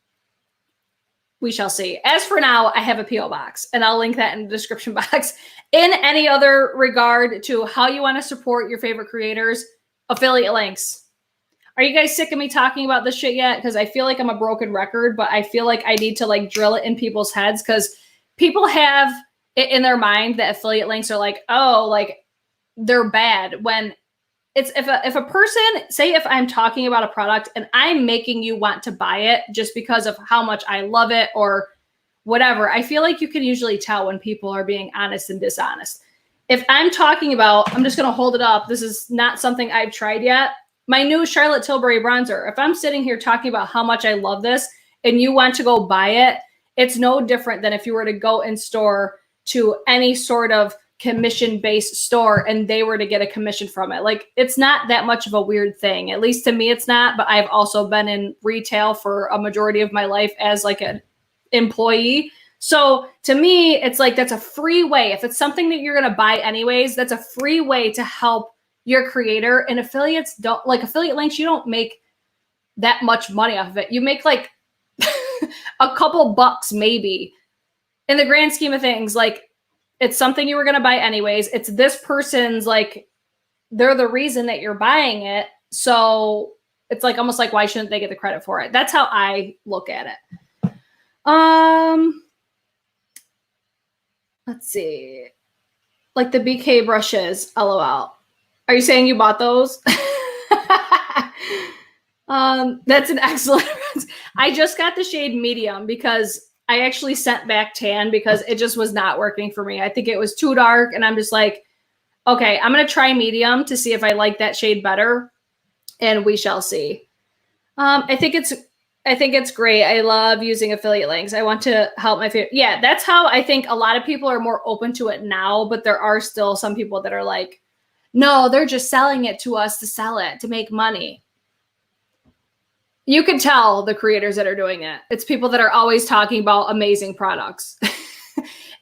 we shall see. As for now, I have a P.O. box, and I'll link that in the description box. In any other regard to how you want to support your favorite creators, affiliate links. Are you guys sick of me talking about this shit yet? Because I feel like I'm a broken record, but I feel like I need to like drill it in people's heads because people have it in their mind that affiliate links are like, oh, like they're bad. When it's if a person, say if I'm talking about a product and I'm making you want to buy it just because of how much I love it or whatever, I feel like you can usually tell when people are being honest and dishonest. If I'm talking about, I'm just going to hold it up. This is not something I've tried yet. My new Charlotte Tilbury bronzer. If I'm sitting here talking about how much I love this and you want to go buy it, it's no different than if you were to go in store to any sort of commission-based store and they were to get a commission from it. Like, it's not that much of a weird thing. At least to me, it's not. But I've also been in retail for a majority of my life as like an employee. So to me, it's like that's a free way. If it's something that you're going to buy anyways, that's a free way to help your creator. And affiliates don't, like affiliate links, you don't make that much money off of it. You make like a couple bucks maybe. In the grand scheme of things, like it's something you were going to buy anyways. It's this person's, like, they're the reason that you're buying it. So it's like almost like, why shouldn't they get the credit for it? That's how I look at it. Let's see. Like the BK brushes, LOL. Are you saying you bought those? That's an excellent. I just got the shade medium because I actually sent back tan because it just was not working for me. I think it was too dark, and I'm just like, okay, I'm going to try medium to see if I like that shade better, and we shall see. I think it's great. I love using affiliate links. I want to help my favorite. Yeah, that's how I think a lot of people are more open to it now, but there are still some people that are like, no, they're just selling it to us to sell it, to make money. You can tell the creators that are doing it. It's people that are always talking about amazing products.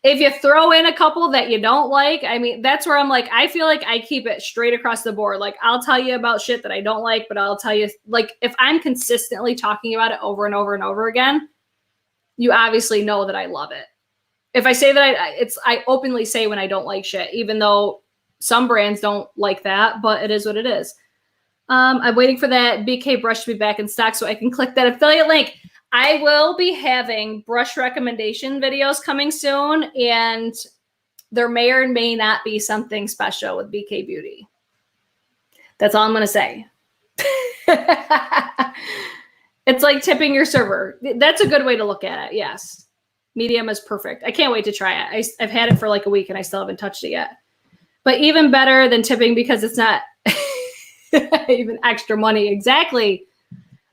If you throw in a couple that you don't like, I mean, that's where I'm like, I feel like I keep it straight across the board. Like, I'll tell you about shit that I don't like, but I'll tell you, like, if I'm consistently talking about it over and over and over again, you obviously know that I love it. If I say that I openly say when I don't like shit, even though some brands don't like that, but it is what it is. I'm waiting for that BK brush to be back in stock so I can click that affiliate link. I will be having brush recommendation videos coming soon, and there may or may not be something special with BK Beauty. That's all I'm going to say. It's like tipping your server. That's a good way to look at it. Yes. Medium is perfect. I can't wait to try it. I've had it for like a week and I still haven't touched it yet. But even better than tipping because it's not even extra money. Exactly.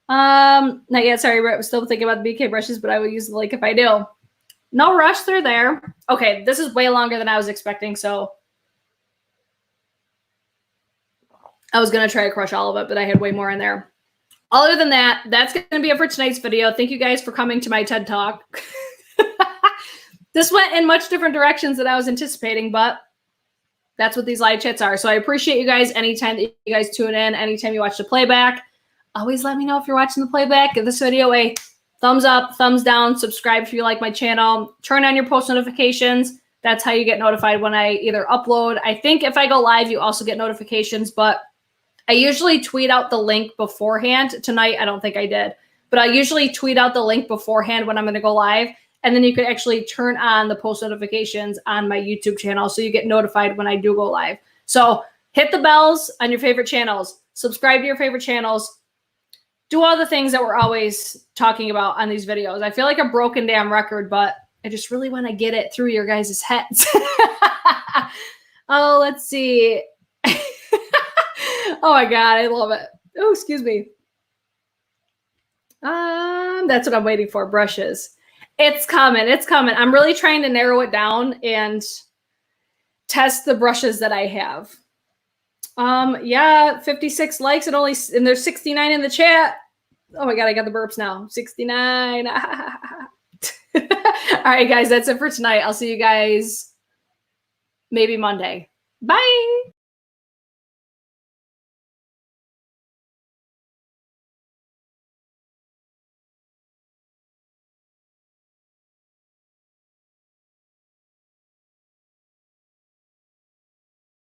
Not yet. Sorry, I'm still thinking about the BK brushes, but I will use the link if I do. No rush. They're there. Okay, this is way longer than I was expecting, so I was going to try to crush all of it, but I had way more in there. Other than that, that's going to be it for tonight's video. Thank you guys for coming to my TED Talk. This went in much different directions than I was anticipating, but that's what these live chats are. So I appreciate you guys anytime that you guys tune in, anytime you watch the playback. Always let me know if you're watching the playback. Give this video a thumbs up, thumbs down, subscribe if you like my channel. Turn on your post notifications. That's how you get notified when I either upload. I think if I go live, you also get notifications, but I usually tweet out the link beforehand. Tonight, I don't think I did, but I usually tweet out the link beforehand when I'm going to go live. And then you can actually turn on the post notifications on my YouTube channel so you get notified when I do go live. So hit the bells on your favorite channels. Subscribe to your favorite channels. Do all the things that we're always talking about on these videos. I feel like a broken damn record, but I just really want to get it through your guys' heads. Oh, let's see. Oh my God, I love it. Oh, excuse me. That's what I'm waiting for, brushes. It's coming. It's coming. I'm really trying to narrow it down and test the brushes that I have. Yeah, 56 likes and there's 69 in the chat. Oh my God, I got the burps now. 69. All right, guys, that's it for tonight. I'll see you guys maybe Monday. Bye.